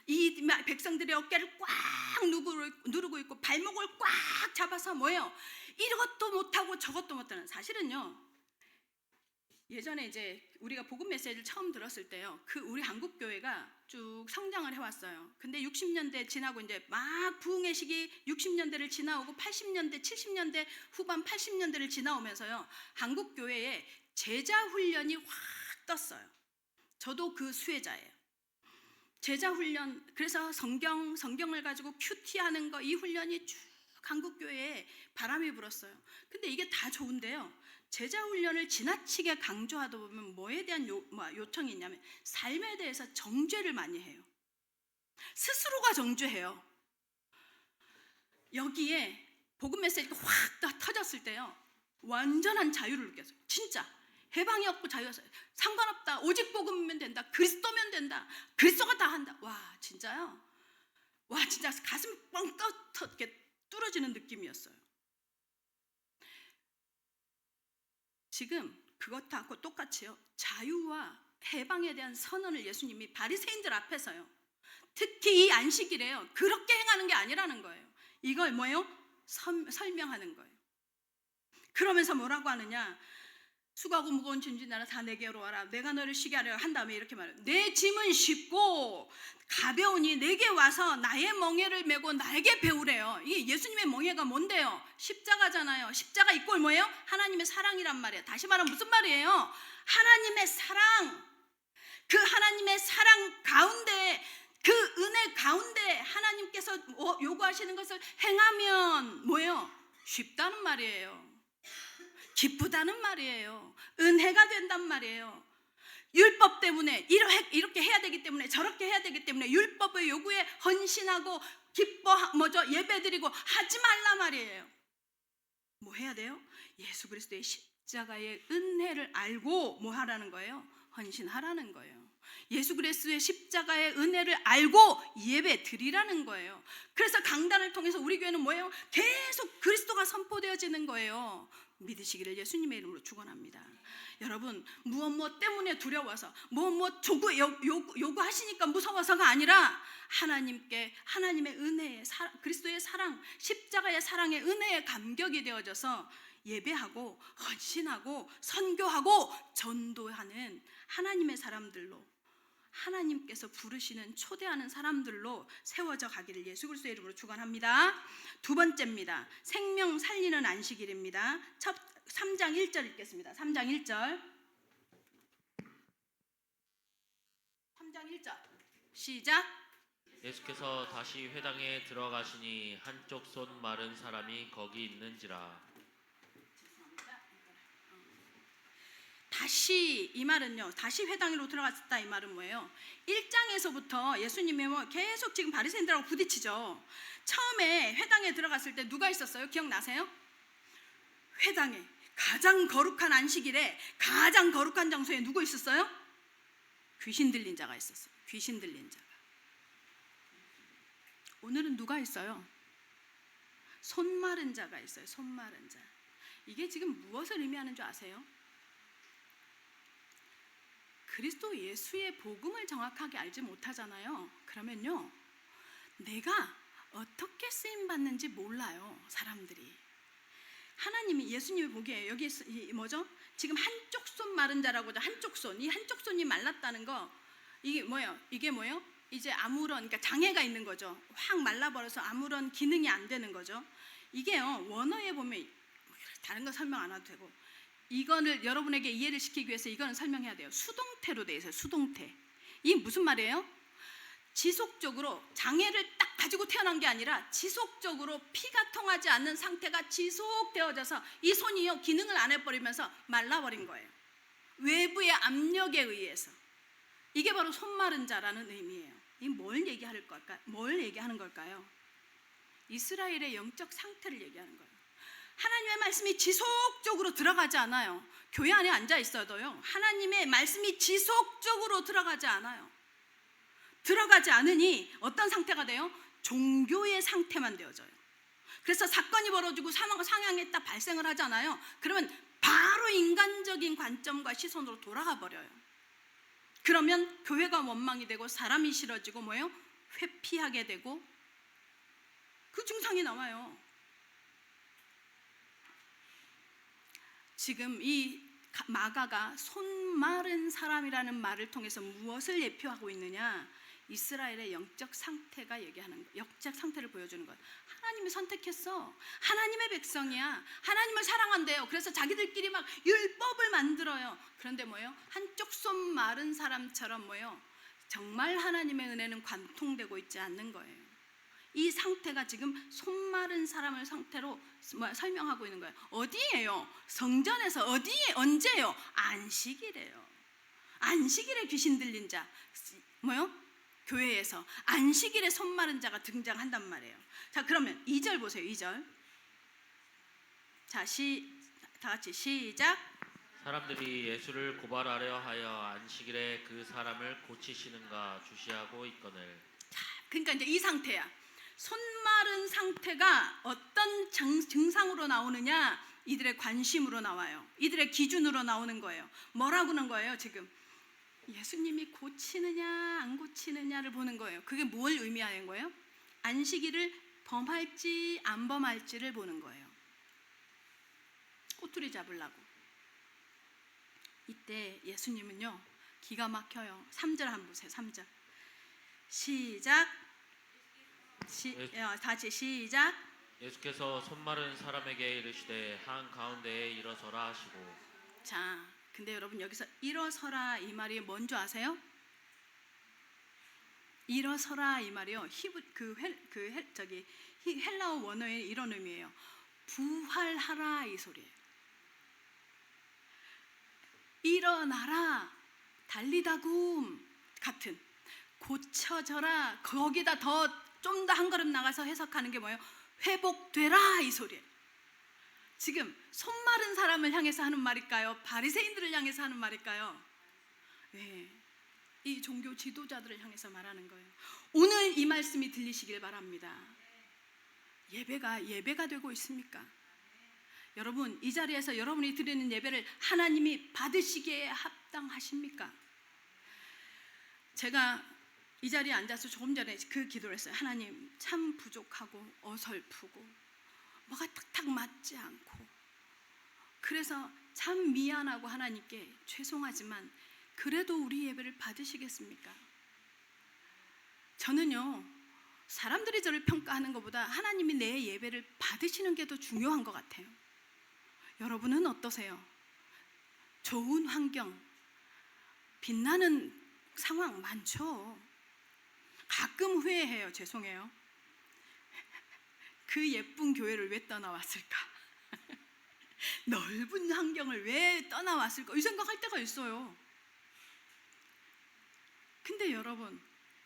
이 백성들의 어깨를 꽉 누르고 있고 발목을 꽉 잡아서 뭐예요? 이것도 못하고 저것도 못하는. 사실은요, 예전에 이제 우리가 복음 메시지를 처음 들었을 때요, 우리 한국 교회가 쭉 성장을 해왔어요. 근데 60년대 지나고 이제 막 부흥의 시기 60년대를 지나오고 80년대, 70년대 후반 80년대를 지나오면서요, 한국 교회에 제자 훈련이 확 떴어요. 저도 그 수혜자예요. 제자 훈련, 그래서 성경을 가지고 큐티하는 거, 이 훈련이 쭉 한국 교회에 바람이 불었어요. 근데 이게 다 좋은데요, 제자 훈련을 지나치게 강조하다 보면 뭐에 대한 요청이 있냐면 삶에 대해서 정죄를 많이 해요. 스스로가 정죄해요. 여기에 복음 메시지가 확 터졌을 때요, 완전한 자유를 느꼈어요. 진짜 해방이 없고 자유였어요. 상관없다. 오직 복음이면 된다. 그리스도면 된다. 그리스도가 다 한다. 와, 진짜요? 와, 진짜 가슴이 뻥 뚫어지는 느낌이었어요. 지금 그것하고 똑같이요, 자유와 해방에 대한 선언을 예수님이 바리새인들 앞에서요, 특히 이 안식일에요, 그렇게 행하는 게 아니라는 거예요. 이걸 뭐예요? 설명하는 거예요. 그러면서 뭐라고 하느냐? 수고하고 무거운 짐진 나라 다 내게로 와라. 내가 너를 쉬게 하려 한 다음에 이렇게 말해요. 내 짐은 쉽고 가벼우니 내게 와서 나의 멍에를 메고 나에게 배우래요. 이게 예수님의 멍에가 뭔데요? 십자가잖아요. 십자가 이꼴 뭐예요? 하나님의 사랑이란 말이에요. 다시 말하면 무슨 말이에요? 하나님의 사랑. 그 하나님의 사랑 가운데, 그 은혜 가운데 하나님께서 요구하시는 것을 행하면 뭐예요? 쉽다는 말이에요. 기쁘다는 말이에요. 은혜가 된단 말이에요. 율법 때문에 이렇게 해야 되기 때문에 저렇게 해야 되기 때문에 율법의 요구에 헌신하고 예배드리고 하지 말란 말이에요. 뭐 해야 돼요? 예수 그리스도의 십자가의 은혜를 알고 뭐 하라는 거예요? 헌신하라는 거예요. 예수 그리스도의 십자가의 은혜를 알고 예배 드리라는 거예요. 그래서 강단을 통해서 우리 교회는 뭐예요? 계속 그리스도가 선포되어지는 거예요. 믿으시기를 예수님의 이름으로 축원합니다. 여러분, 무엇 때문에 두려워서 요구하시니까 무서워서가 아니라 하나님의 은혜의 그리스도의 사랑, 십자가의 사랑의 은혜의 감격이 되어져서 예배하고 헌신하고 선교하고 전도하는 하나님의 사람들로, 하나님께서 부르시는 초대하는 사람들로 세워져 가기를 예수 그리스도의 이름으로 축원합니다. 두 번째입니다. 생명 살리는 안식일입니다. 3장 1절 읽겠습니다. 3장 1절. 3장 1절. 시작. 예수께서 다시 회당에 들어가시니 한쪽 손 마른 사람이 거기 있는지라. 다시 이 말은요, 다시 회당으로 들어갔다 이 말은 뭐예요? 1장에서부터 예수님이 뭐 계속 지금 바리새인들하고 부딪히죠. 처음에 회당에 들어갔을 때 누가 있었어요? 기억나세요? 회당에 가장 거룩한 안식일에 가장 거룩한 장소에 누구 있었어요? 귀신 들린 자가 있었어요. 귀신 들린 자가. 오늘은 누가 있어요? 손 마른 자가 있어요. 손 마른 자. 이게 지금 무엇을 의미하는 줄 아세요? 그리스도 예수의 복음을 정확하게 알지 못하잖아요. 그러면요, 내가 어떻게 쓰임 받는지 몰라요. 사람들이. 하나님이, 예수님이 보기에 여기 뭐죠? 지금 한쪽 손 마른 자라고 하죠. 한쪽 손. 이 한쪽 손이 말랐다는 거, 이게 뭐예요? 이게 뭐예요? 이제 아무런, 그러니까 장애가 있는 거죠. 확 말라버려서 아무런 기능이 안 되는 거죠. 이게요, 원어에 보면 다른 거 설명 안 해도 되고, 이거를 여러분에게 이해를 시키기 위해서 이거는 설명해야 돼요. 수동태로 돼 있어요. 수동태. 이게 무슨 말이에요? 지속적으로 장애를 딱 가지고 태어난 게 아니라 지속적으로 피가 통하지 않는 상태가 지속되어져서 이 손이요, 기능을 안 해버리면서 말라버린 거예요. 외부의 압력에 의해서. 이게 바로 손 마른 자라는 의미예요. 이 뭘 얘기하는 걸까요? 뭘 얘기하는 걸까요? 이스라엘의 영적 상태를 얘기하는 거예요. 하나님의 말씀이 지속적으로 들어가지 않아요. 교회 안에 앉아 있어도요, 하나님의 말씀이 지속적으로 들어가지 않아요. 들어가지 않으니 어떤 상태가 돼요? 종교의 상태만 되어져요. 그래서 사건이 벌어지고 상황이 딱 발생을 하잖아요. 그러면 바로 인간적인 관점과 시선으로 돌아가 버려요. 그러면 교회가 원망이 되고 사람이 싫어지고 뭐예요? 회피하게 되고 그 증상이 나와요. 지금 이 마가가 손 마른 사람이라는 말을 통해서 무엇을 예표하고 있느냐? 이스라엘의 영적 상태가 얘기하는 거예요. 영적 상태를 보여주는 거예요. 하나님이 선택했어. 하나님의 백성이야. 하나님을 사랑한대요. 그래서 자기들끼리 막 율법을 만들어요. 그런데 뭐예요? 한쪽 손 마른 사람처럼 뭐예요? 정말 하나님의 은혜는 관통되고 있지 않는 거예요. 이 상태가 지금 손 마른 사람을 상태로 설명하고 있는 거예요. 어디예요? 성전에서. 어디에? 언제요? 안식일이에요. 안식일에 귀신 들린 자 뭐요? 교회에서 안식일에 손 마른 자가 등장한단 말이에요. 자, 그러면 2절 보세요. 2절. 자, 다 같이 시작. 사람들이 예수를 고발하려 하여 안식일에 그 사람을 고치시는가 주시하고 있거늘. 그러니까 이제 이 상태야. 손 마른 상태가 어떤 증상으로 나오느냐? 이들의 관심으로 나와요. 이들의 기준으로 나오는 거예요. 뭐라고 하는 거예요 지금? 예수님이 고치느냐 안 고치느냐를 보는 거예요. 그게 뭘 의미하는 거예요? 안식일을 범할지 안 범할지를 보는 거예요. 꼬투리 잡으려고. 이때 예수님은요, 기가 막혀요. 3절 한번 보세요. 3절 시작. 다시 시작. 예수께서 손 마른 사람에게 이르시되 한가운데에 일어서라 하시고. 자, 근데 여러분 여기서 일어서라 이 말이 뭔지 아세요? 일어서라 이 말이요, 헬라어 원어에 이런 의미예요. 부활하라 이 소리예요. 일어나라, 달리다굼 같은, 고쳐져라, 거기다 좀 더 한 걸음 나가서 해석하는 게 뭐예요? 회복되라 이 소리예요. 지금 손 마른 사람을 향해서 하는 말일까요? 바리새인들을 향해서 하는 말일까요? 네, 이 종교 지도자들을 향해서 말하는 거예요. 오늘 이 말씀이 들리시길 바랍니다. 예배가 되고 있습니까? 여러분, 이 자리에서 여러분이 드리는 예배를 하나님이 받으시기에 합당하십니까? 제가 이 자리에 앉아서 조금 전에 그 기도를 했어요. 하나님, 참 부족하고 어설프고 뭐가 탁탁 맞지 않고, 그래서 참 미안하고 하나님께 죄송하지만 그래도 우리 예배를 받으시겠습니까? 저는요, 사람들이 저를 평가하는 것보다 하나님이 내 예배를 받으시는 게 더 중요한 것 같아요. 여러분은 어떠세요? 좋은 환경, 빛나는 상황 많죠. 가끔 후회해요. 죄송해요. 그 예쁜 교회를 왜 떠나왔을까? 넓은 환경을 왜 떠나왔을까? 이 생각할 때가 있어요. 근데 여러분,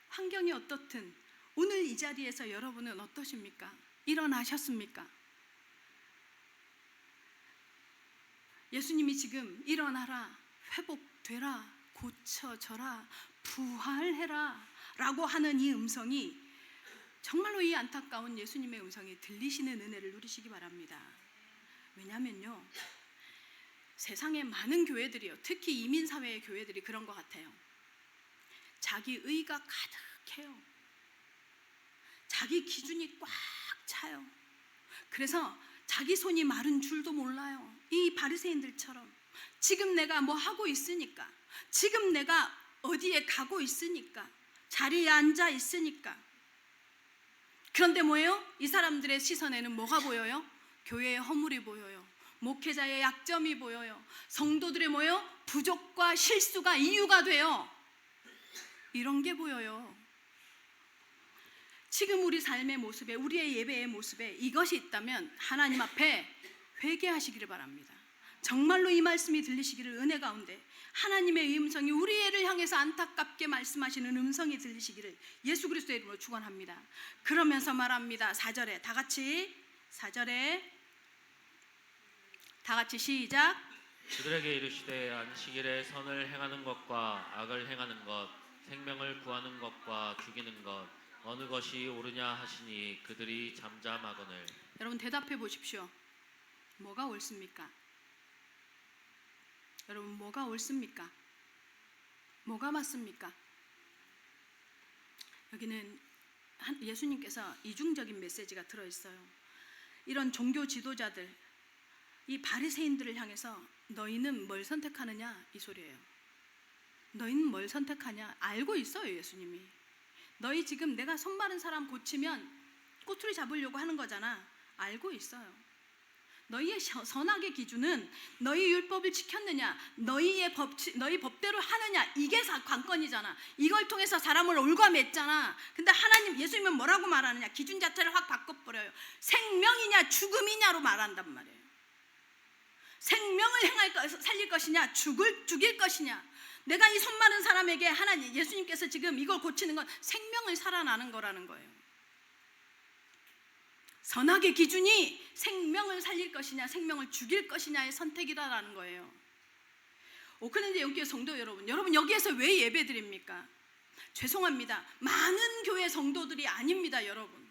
환경이 어떻든 오늘 이 자리에서 여러분은 어떠십니까? 일어나셨습니까? 예수님이 지금 일어나라, 회복되라, 고쳐져라, 부활해라 라고 하는 이 음성이 정말로 이 안타까운 예수님의 음성이 들리시는 은혜를 누리시기 바랍니다. 왜냐면요, 세상의 많은 교회들이요, 특히 이민사회의 교회들이 그런 것 같아요. 자기 의가 가득해요. 자기 기준이 꽉 차요. 그래서 자기 손이 마른 줄도 몰라요. 이 바리새인들처럼 지금 내가 뭐 하고 있으니까, 지금 내가 어디에 가고 있으니까, 자리에 앉아 있으니까. 그런데 뭐예요? 이 사람들의 시선에는 뭐가 보여요? 교회의 허물이 보여요. 목회자의 약점이 보여요. 성도들의 뭐예요? 부족과 실수가 이유가 돼요. 이런 게 보여요. 지금 우리 삶의 모습에, 우리의 예배의 모습에 이것이 있다면 하나님 앞에 회개하시기를 바랍니다. 정말로 이 말씀이 들리시기를 은혜 가운데 하나님의 음성이 우리를 향해서 안타깝게 말씀하시는 음성이 들리시기를 예수 그리스도의 이름으로 축원합니다. 그러면서 말합니다. 4절에 다 같이, 4절에 다 같이 시작. 그들에게 이르시되 안식일에 선을 행하는 것과 악을 행하는 것, 생명을 구하는 것과 죽이는 것, 어느 것이 옳으냐 하시니 그들이 잠잠하거늘. 여러분 대답해 보십시오. 뭐가 옳습니까? 여러분 뭐가 옳습니까? 뭐가 맞습니까? 여기는 예수님께서 이중적인 메시지가 들어있어요. 이런 종교 지도자들, 이 바리새인들을 향해서 너희는 뭘 선택하느냐 이 소리예요. 너희는 뭘 선택하냐? 알고 있어요 예수님이. 너희 지금 내가 손 마른 사람 고치면 꼬투리 잡으려고 하는 거잖아. 알고 있어요. 너희의 선악의 기준은 너희 율법을 지켰느냐, 너희 법대로 하느냐, 이게 관건이잖아. 이걸 통해서 사람을 올가맸잖아. 근데 하나님, 예수님은 뭐라고 말하느냐? 기준 자체를 확 바꿔버려요. 생명이냐 죽음이냐로 말한단 말이에요. 생명을 살릴 것이냐, 죽일 것이냐. 내가 이 손 마른 사람에게 하나님, 예수님께서 지금 이걸 고치는 건 생명을 살아나는 거라는 거예요. 선악의 기준이 생명을 살릴 것이냐, 생명을 죽일 것이냐의 선택이라는 거예요. 그런데 여기에 성도 여러분 여기에서 왜 예배 드립니까? 죄송합니다. 많은 교회 성도들이 아닙니다, 여러분.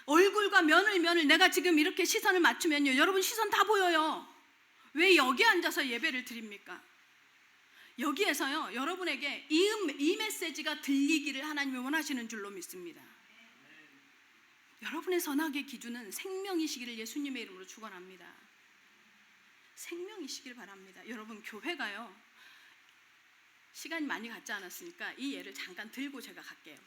얼굴과 면을 내가 지금 이렇게 시선을 맞추면요, 여러분 시선 다 보여요. 왜 여기 앉아서 예배를 드립니까? 여기에서요, 여러분에게 이 메시지가 들리기를 하나님이 원하시는 줄로 믿습니다. 여러분의 선악의 기준은 생명이시기를 예수님의 이름으로 축원합니다. 생명이시길 바랍니다. 여러분 교회가요, 시간이 많이 갔지 않았으니까 이 예를 잠깐 들고 제가 갈게요.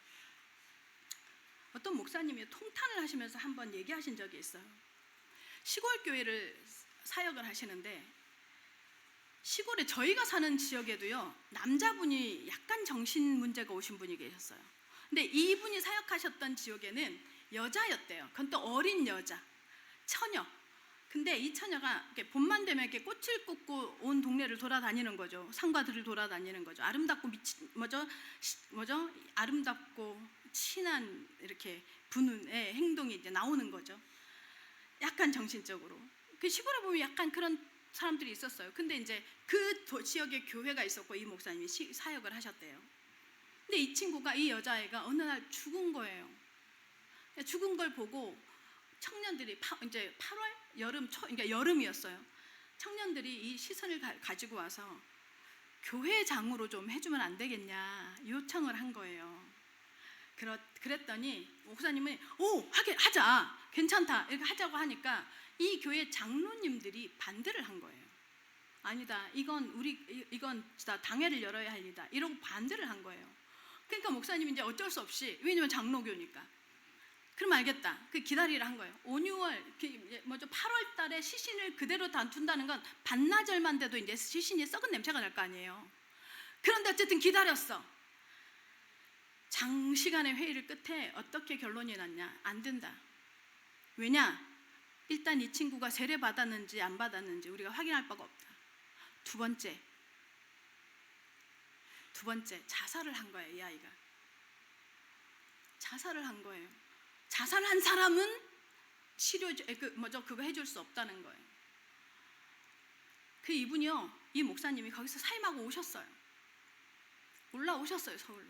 어떤 목사님이 통탄을 하시면서 한번 얘기하신 적이 있어요. 시골 교회를 사역을 하시는데, 시골에 저희가 사는 지역에도요, 남자분이 약간 정신 문제가 오신 분이 계셨어요. 근데 이분이 사역하셨던 지역에는 여자였대요. 그건 또 어린 여자, 처녀. 근데 이 처녀가 이렇게 봄만 되면 이렇게 꽃을 꽂고 온 동네를 돌아다니는 거죠. 상가들을 돌아다니는 거죠. 아름답고 아름답고 친한 이렇게 분의 행동이 이제 나오는 거죠. 약간 정신적으로. 그 시골에 보면 약간 그런 사람들이 있었어요. 근데 이제 그 지역에 교회가 있었고 이 목사님이 사역을 하셨대요. 근데 이 친구가, 이 여자애가 어느 날 죽은 거예요. 죽은 걸 보고 청년들이 이제 8월 그러니까 여름이었어요. 청년들이 이 시선을 가지고 와서 교회장으로 좀 해주면 안 되겠냐 요청을 한 거예요. 그랬더니 목사님은 하자, 괜찮다 이렇게 하자고 하니까 이 교회 장로님들이 반대를 한 거예요. 아니다, 이건 진짜 당회를 열어야 할 일이다 이러고 반대를 한 거예요. 그러니까 목사님이 이제 어쩔 수 없이, 왜냐면 장로교니까, 그럼 알겠다, 기다리라 한 거예요. 5, 6월 8월 달에 시신을 그대로 둔다는 건 반나절만 돼도 이제 시신이 썩은 냄새가 날 거 아니에요. 그런데 어쨌든 기다렸어. 장시간의 회의를 끝에 어떻게 결론이 났냐? 안 된다. 왜냐? 일단 이 친구가 세례 받았는지 안 받았는지 우리가 확인할 바가 없다. 두 번째, 자살을 한 거예요. 이 아이가 자살을 한 거예요. 자살한 사람은 그거 해줄 수 없다는 거예요. 그 이분이요, 이 목사님이 거기서 사임하고 오셨어요. 올라오셨어요, 서울로.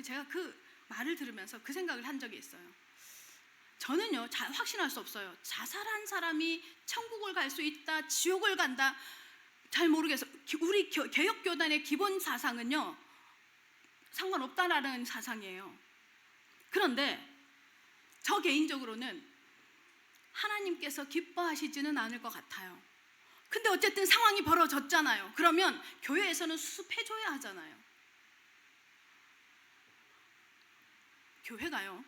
제가 그 말을 들으면서 그 생각을 한 적이 있어요. 저는요, 확신할 수 없어요. 자살한 사람이 천국을 갈 수 있다, 지옥을 간다, 잘 모르겠어요. 우리 개혁교단의 기본 사상은요, 상관없다라는 사상이에요. 그런데 저 개인적으로는 하나님께서 기뻐하시지는 않을 것 같아요. 근데 어쨌든 상황이 벌어졌잖아요. 그러면 교회에서는 수습해줘야 하잖아요. 교회가요,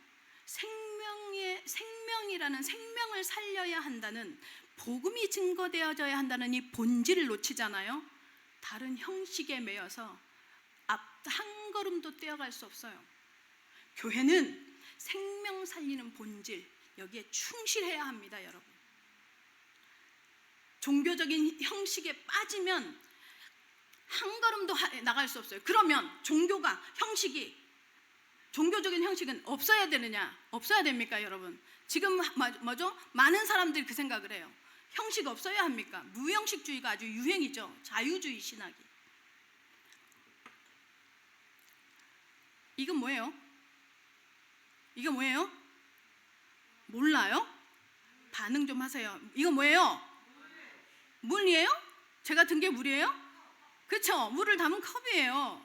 생명이라는 생명을 살려야 한다는, 복음이 증거되어져야 한다는 이 본질을 놓치잖아요. 다른 형식에 매여서 한 걸음도 떼어갈 수 없어요. 교회는 생명 살리는 본질, 여기에 충실해야 합니다, 여러분. 종교적인 형식에 빠지면 한 걸음도 나갈 수 없어요. 그러면 종교적인 형식은 없어야 되느냐? 없어야 됩니까, 여러분? 지금 뭐죠? 많은 사람들이 그 생각을 해요. 형식 없어야 합니까? 무형식주의가 아주 유행이죠. 자유주의 신학이. 이건 뭐예요? 몰라요? 반응 좀 하세요. 이거 뭐예요? 물이에요? 제가 든 게 물이에요? 그렇죠? 물을 담은 컵이에요.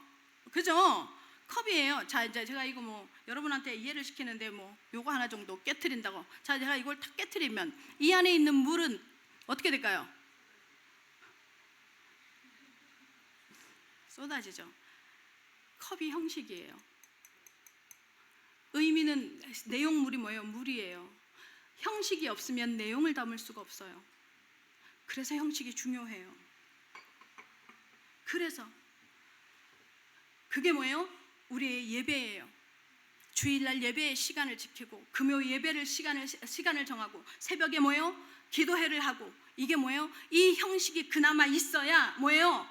그죠? 컵이에요. 자, 이제 제가 이거 여러분한테 이해를 시키는데 요거 하나 정도 깨트린다고. 자, 제가 이걸 탁 깨트리면 이 안에 있는 물은 어떻게 될까요? 쏟아지죠. 컵이 형식이에요. 의미는, 내용물이 뭐예요? 물이에요. 형식이 없으면 내용을 담을 수가 없어요. 그래서 형식이 중요해요. 그래서 그게 뭐예요? 우리의 예배예요. 주일날 예배의 시간을 지키고, 금요 예배를 시간을 정하고, 새벽에 뭐예요? 기도회를 하고, 이게 뭐예요? 이 형식이 그나마 있어야 뭐예요?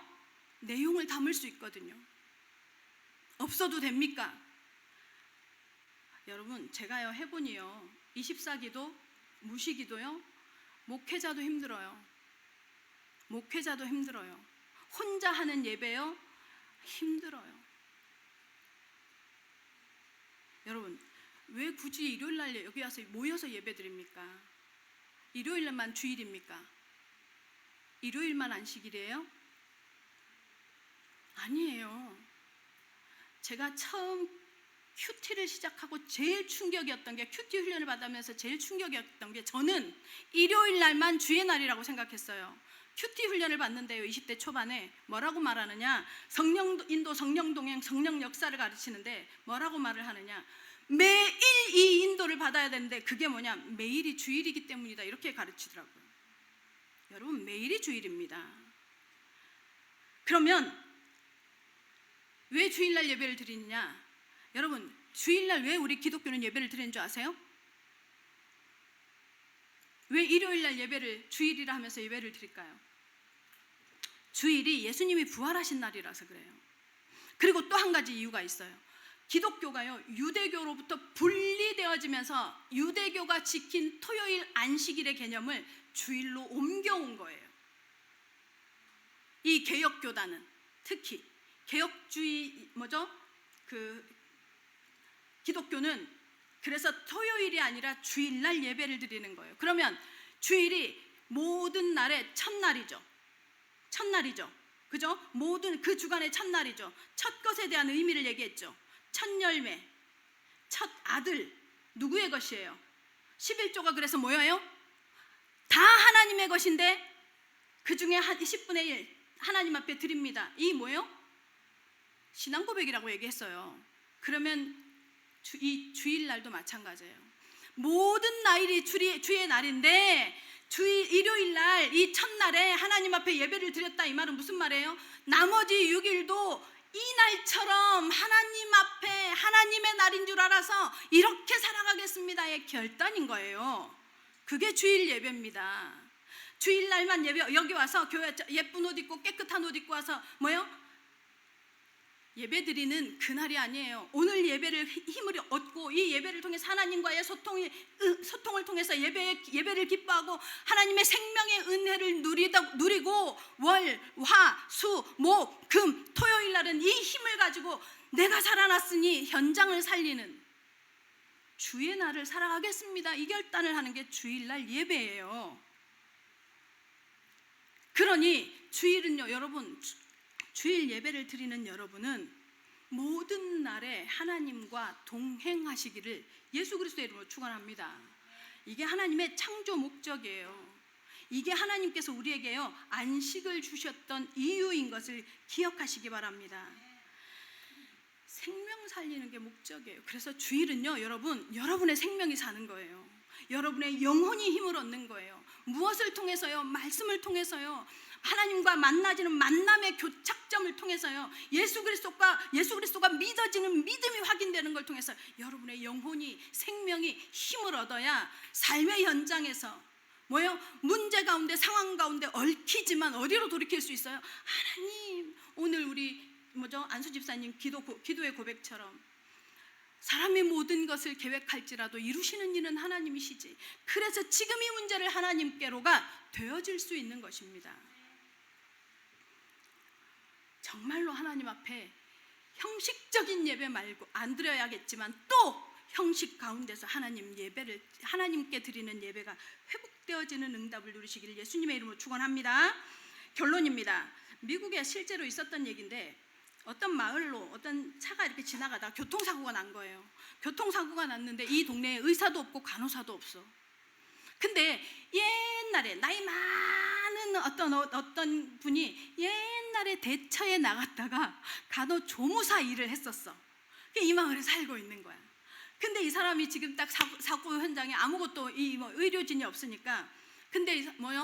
내용을 담을 수 있거든요. 없어도 됩니까? 여러분, 제가요 해보니요, 24기도, 무시기도요, 목회자도 힘들어요. 혼자 하는 예배요, 힘들어요. 여러분, 왜 굳이 일요일날 여기 와서 모여서 예배 드립니까? 일요일만 주일입니까? 일요일만 안식일이에요? 아니에요. 제가 처음 큐티를 시작하고 제일 충격이었던 게, 큐티 훈련을 받으면서 제일 충격이었던 게, 저는 일요일 날만 주의 날이라고 생각했어요. 큐티 훈련을 받는데요, 20대 초반에 뭐라고 말하느냐, 성령인도, 성령동행, 성령 역사를 가르치는데 뭐라고 말을 하느냐, 매일 이 인도를 받아야 되는데 그게 뭐냐, 매일이 주일이기 때문이다, 이렇게 가르치더라고요. 여러분, 매일이 주일입니다. 그러면 왜 주일날 예배를 드리느냐? 여러분, 주일날 왜 우리 기독교는 예배를 드리는 줄 아세요? 왜 일요일날 예배를 주일이라 하면서 예배를 드릴까요? 주일이 예수님이 부활하신 날이라서 그래요. 그리고 또 한 가지 이유가 있어요. 기독교가요, 유대교로부터 분리되어지면서 유대교가 지킨 토요일 안식일의 개념을 주일로 옮겨온 거예요. 이 개혁교단은 특히 개혁주의 기독교는 그래서 토요일이 아니라 주일날 예배를 드리는 거예요. 그러면 주일이 모든 날의 첫날이죠. 그죠? 모든 그 주간의 첫날이죠. 첫 것에 대한 의미를 얘기했죠. 첫 열매, 첫 아들, 누구의 것이에요? 11조가 그래서 뭐예요? 다 하나님의 것인데 그 중에 한 10분의 1 하나님 앞에 드립니다. 이 뭐예요? 신앙 고백이라고 얘기했어요. 그러면 이 주일날도 마찬가지예요. 모든 날이 주의 날인데 일요일 날, 이 첫날에 하나님 앞에 예배를 드렸다, 이 말은 무슨 말이에요? 나머지 6일도 이 날처럼 하나님 앞에 하나님의 날인 줄 알아서 이렇게 살아가겠습니다의 결단인 거예요. 그게 주일 예배입니다. 주일날만 예배, 여기 와서 교회 예쁜 옷 입고 깨끗한 옷 입고 와서 예배 드리는 그날이 아니에요. 오늘 예배를 힘을 얻고 이 예배를 통해서 하나님과의 소통을 통해서 예배를 기뻐하고 하나님의 생명의 은혜를 누리고 월, 화, 수, 목, 금, 토요일 날은 이 힘을 가지고 내가 살아났으니 현장을 살리는 주의 날을 살아가겠습니다. 이 결단을 하는 게 주일날 예배예요. 그러니 주일은요, 여러분, 주일 예배를 드리는 여러분은 모든 날에 하나님과 동행하시기를 예수 그리스도의 이름으로 축원합니다. 이게 하나님의 창조 목적이에요. 이게 하나님께서 우리에게요 안식을 주셨던 이유인 것을 기억하시기 바랍니다. 생명 살리는 게 목적이에요. 그래서 주일은요, 여러분의 생명이 사는 거예요. 여러분의 영혼이 힘을 얻는 거예요. 무엇을 통해서요? 말씀을 통해서요. 하나님과 만나지는 만남의 교착점을 통해서요. 예수 그리스도가 믿어지는 믿음이 확인되는 걸 통해서 여러분의 영혼이 생명이 힘을 얻어야 삶의 현장에서 문제 가운데 상황 가운데 얽히지만 어디로 돌이킬 수 있어요? 하나님, 오늘 우리 안수 집사님 기도의 고백처럼 사람이 모든 것을 계획할지라도 이루시는 이는 하나님이시지. 그래서 지금 이 문제를 하나님께로가 되어질 수 있는 것입니다. 정말로 하나님 앞에 형식적인 예배 말고 안 드려야겠지만 또 형식 가운데서 하나님께 드리는 예배가 회복되어지는 응답을 누리시기를 예수님의 이름으로 축원합니다. 결론입니다. 미국에 실제로 있었던 얘기인데 어떤 마을로 어떤 차가 이렇게 지나가다가 교통사고가 난 거예요. 교통사고가 났는데 이 동네에 의사도 없고 간호사도 없어. 근데 옛날에 나이 많은 어떤 분이 옛날에 대처에 나갔다가 간호조무사 일을 했었어. 이 마을에 살고 있는 거야. 근데 이 사람이 지금 딱 사고 현장에 아무것도 의료진이 없으니까, 근데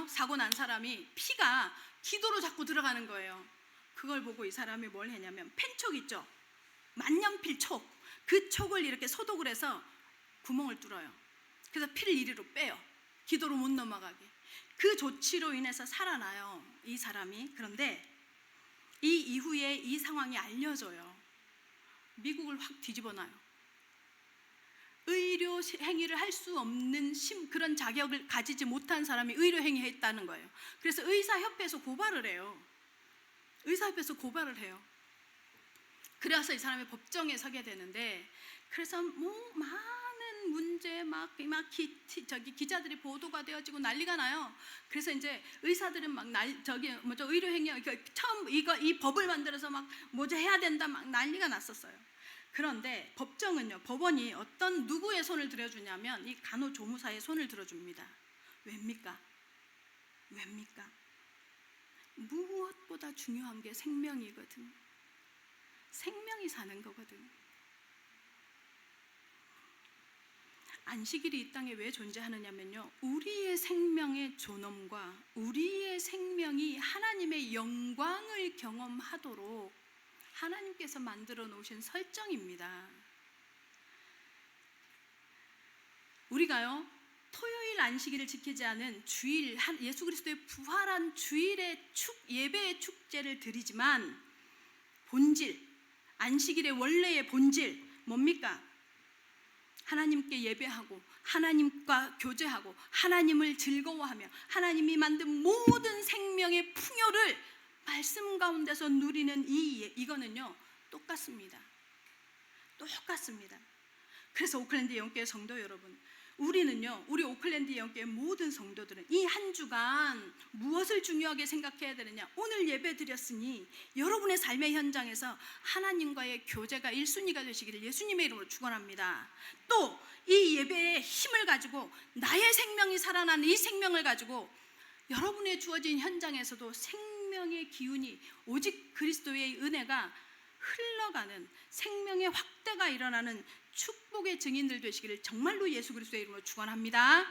사고 난 사람이 피가 기도로 자꾸 들어가는 거예요. 그걸 보고 이 사람이 뭘 했냐면 펜촉 있죠? 만년필 촉. 그 촉을 이렇게 소독을 해서 구멍을 뚫어요. 그래서 피를 이리로 빼요. 기도로 못 넘어가게. 그 조치로 인해서 살아나요, 이 사람이. 그런데 이 이후에 이 상황이 알려져요. 미국을 확 뒤집어놔요. 의료 행위를 할 수 없는 그런 자격을 가지지 못한 사람이 의료 행위했다는 거예요. 그래서 의사협회에서 고발을 해요. 그래서 이 사람이 법정에 서게 되는데, 그래서 많은 문제 기자들이 보도가 되어지고 난리가 나요. 그래서 이제 의사들은 의료 행위 처음 이 법을 만들어서 해야 된다 난리가 났었어요. 그런데 법원이 누구의 손을 들어주냐면 이 간호조무사의 손을 들어줍니다. 왜입니까? 무엇보다 중요한 게 생명이거든. 생명이 사는 거거든. 안식일이 이 땅에 왜 존재하느냐면요, 우리의 생명의 존엄과 우리의 생명이 하나님의 영광을 경험하도록 하나님께서 만들어 놓으신 설정입니다. 우리가요, 토요일 안식일을 지키지 않은 주일, 예수 그리스도의 부활한 주일의 예배의 축제를 드리지만 안식일의 원래의 본질 뭡니까? 하나님께 예배하고 하나님과 교제하고 하나님을 즐거워하며 하나님이 만든 모든 생명의 풍요를 말씀 가운데서 누리는 이거는요 똑같습니다. 그래서 오클랜드 영교회 성도 여러분, 우리 오클랜드 영교회 모든 성도들은 이 한 주간 무엇을 중요하게 생각해야 되느냐? 오늘 예배 드렸으니 여러분의 삶의 현장에서 하나님과의 교제가 1순위가 되시기를 예수님의 이름으로 축원합니다. 또 이 예배의 힘을 가지고 나의 생명이 살아나는 이 생명을 가지고 여러분의 주어진 현장에서도 생명의 기운이 오직 그리스도의 은혜가 흘러가는 생명의 확대가 일어나는 축복의 증인들 되시기를 정말로 예수 그리스도의 이름으로 축원합니다.